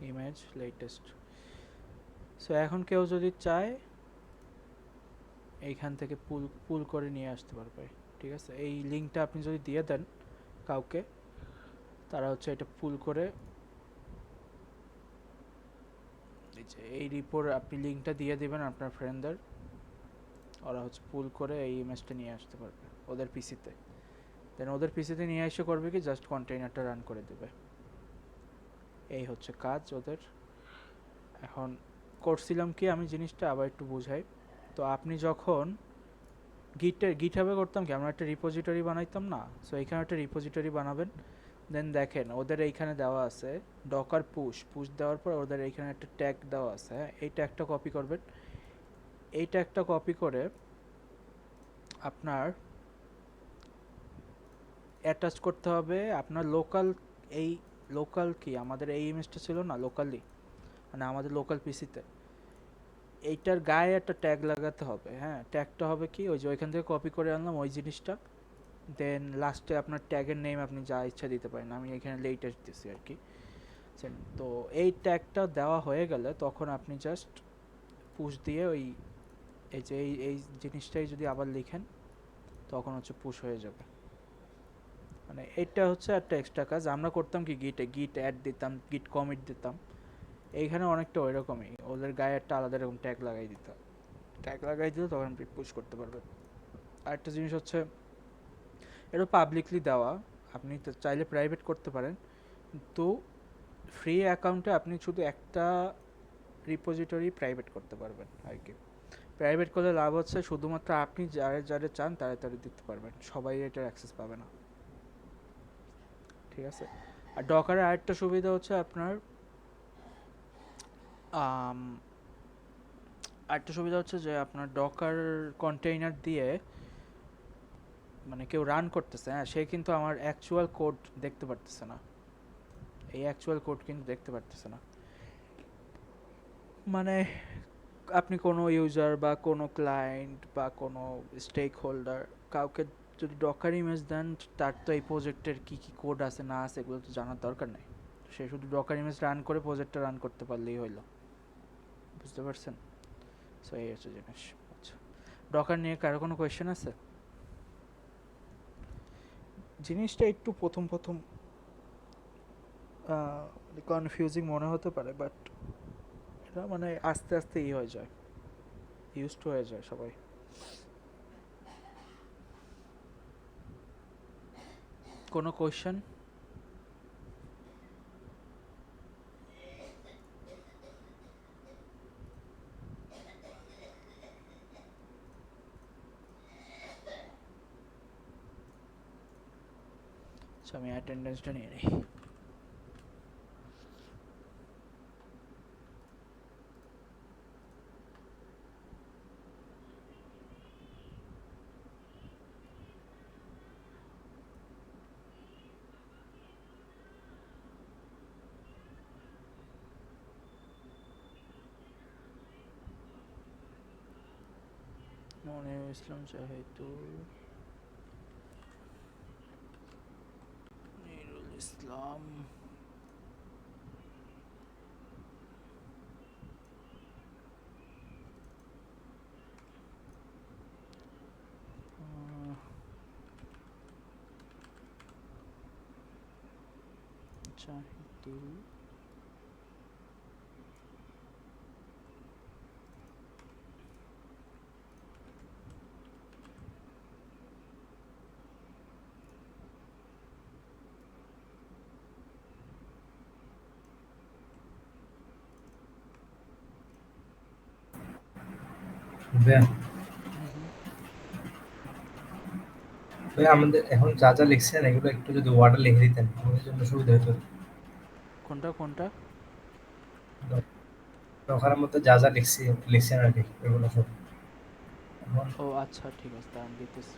ইমেজ লেটেস্ট। সো এখন কেউ যদি চায় এইখান থেকে পুল করে নিয়ে আসতে পারবে, ঠিক আছে। এই লিঙ্কটা আপনি যদি দিয়ে দেন কাউকে, তারা হচ্ছে এটা পুল করে, এই রিপোর্ট আপনি লিঙ্কটা দিয়ে দিবেন আপনার ফ্রেন্ডদের, ওরা হচ্ছে পুল করে এই ইমেজটা নিয়ে আসতে পারবে ওদের পিসিতে। দেন ওদের পিসিতে নিয়ে এসে করবে কি, জাস্ট কন্টেইনারটা রান করে দেবে। এই হচ্ছে কাজ ওদের। এখন করছিলাম কি আমি জিনিসটা আবার একটু বুঝাই। তো আপনি যখন গিটহাবে করতাম কি, আমরা একটা রিপোজিটরি বানাইতাম না, সো এইখানে একটা রিপোজিটরি বানাবেন। দেন দেখেন ওদের এইখানে দেওয়া আছে ডকার পুশ দেওয়ার পর ওদের এইখানে একটা ট্যাগ দেওয়া আছে, হ্যাঁ। এই ট্যাগটা কপি করবেন, এই ট্যাগটা কপি করে আপনার অ্যাটাচ করতে হবে আপনার লোকাল, এই লোকাল কি আমাদের এই ইমেজটা ছিল না লোকালি, মানে আমাদের লোকাল পিসিতে, এইটার গায়ে একটা ট্যাগ লাগাতে হবে, হ্যাঁ। ট্যাগটা হবে কি, ওই যে ওইখান থেকে কপি করে আনলাম ওই জিনিসটা। দেন লাস্টে আপনার ট্যাগের নেম আপনি যা ইচ্ছা দিতে পারেন, আমি এখানে লেটেস্ট দিচ্ছি আর কি। তো এই ট্যাগটা দেওয়া হয়ে গেলে তখন আপনি জাস্ট পুশ দিয়ে ওই এই যে এই জিনিসটাই যদি আবার লিখেন তখন হচ্ছে পুশ হয়ে যাবে। মানে এটা হচ্ছে একটা এক্সট্রা কাজ আমরা করতাম কি, গিট অ্যাড দিতাম, গিট কমিট দিতাম। এইখানে অনেকটা ওই রকমই, ওদের গায়ে একটা আলাদা এরকম ট্যাগ লাগাই দিতাম, ট্যাগ লাগাই দিলে তখন আপনি পুশ করতে পারবেন। আরেকটা জিনিস হচ্ছে এটা পাবলিকলি দেওয়া, আপনি তো চাইলে প্রাইভেট করতে পারেন, কিন্তু ফ্রি অ্যাকাউন্টে আপনি শুধু একটা রিপোজিটরি প্রাইভেট করতে পারবেন আর কি। প্রাইভেট করলে লাভ হচ্ছে শুধুমাত্র আপনি যারা চান তারা দিতে পারবেন, সবাই এটার অ্যাক্সেস পাবে না, ঠিক আছে। আর ডকারের আরেকটা সুবিধা হচ্ছে আপনার আরেকটা সুবিধা হচ্ছে যে আপনার ডকার কন্টেইনার দিয়ে মানে কেউ রান করতেছে, হ্যাঁ, সে কিন্তু আমার অ্যাকচুয়াল কোড দেখতে পারতেছে না, এই অ্যাকচুয়াল কোড কিন্তু দেখতে পারতেছে না। মানে আপনি কোনো ইউজার বা কোনো ক্লায়েন্ট বা কোনো স্টেক হোল্ডার কাউকে যদি ডকার ইমেজ দেন, তার তো এই প্রজেক্টের কী কী কোড আছে না আছে এগুলো তো জানার দরকার নেই, সে শুধু ডকার ইমেজ রান করে প্রজেক্টটা রান করতে পারলেই হইলো, বুঝতে পারছেন। সো এই হচ্ছে জিনিস। আচ্ছা, ডকার নিয়ে কারো কোনো কোয়েশ্চেন আছে? জিনিসটা একটু প্রথম কনফিউজিং মনে হতে পারে, বাট এটা মানে আস্তে আস্তে হয়ে যায়, ইউজড হয়ে যায় সবাই। কোনো কোয়েশ্চেন? আচ্ছা, আমি অ্যাটেন্ডেন্সটা নিয়ে নিই। মনিরুল ইসলাম জাহিদুল, মনিরুল ইসলাম, শাহিদুল ভাইয়া হুম হুম ভাইয়া, আমাদের এখন যা যা লিখছেন এগুলো একটু যদি ওয়ার্ডে লিখে দিতেন আমাদের জন্য সুবিধা হতো। কোনটা কোনটা? ওখানের মধ্যে যা যা লিখছেন আর কি এগুলো সব এখন ও আচ্ছা ঠিক আছে, দাঁড়ান দিতেছি।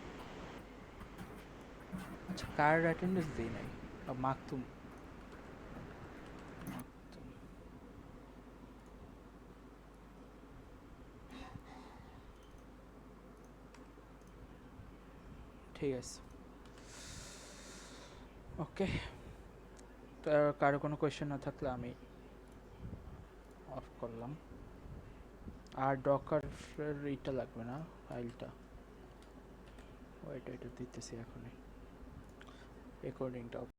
আচ্ছা, কার অ্যাটেন্ডেন্স দেই নাই? মাকতুম, মাকতুম ঠিক আছে, ওকে। কারো কোনো কোয়েশ্চেন না থাকলে আমি অফ করলাম। আর ডকারের এইটা লাগবে না, ফাইলটা। ওইটা এটা দিতেছি এখনই, রেকর্ডিংটা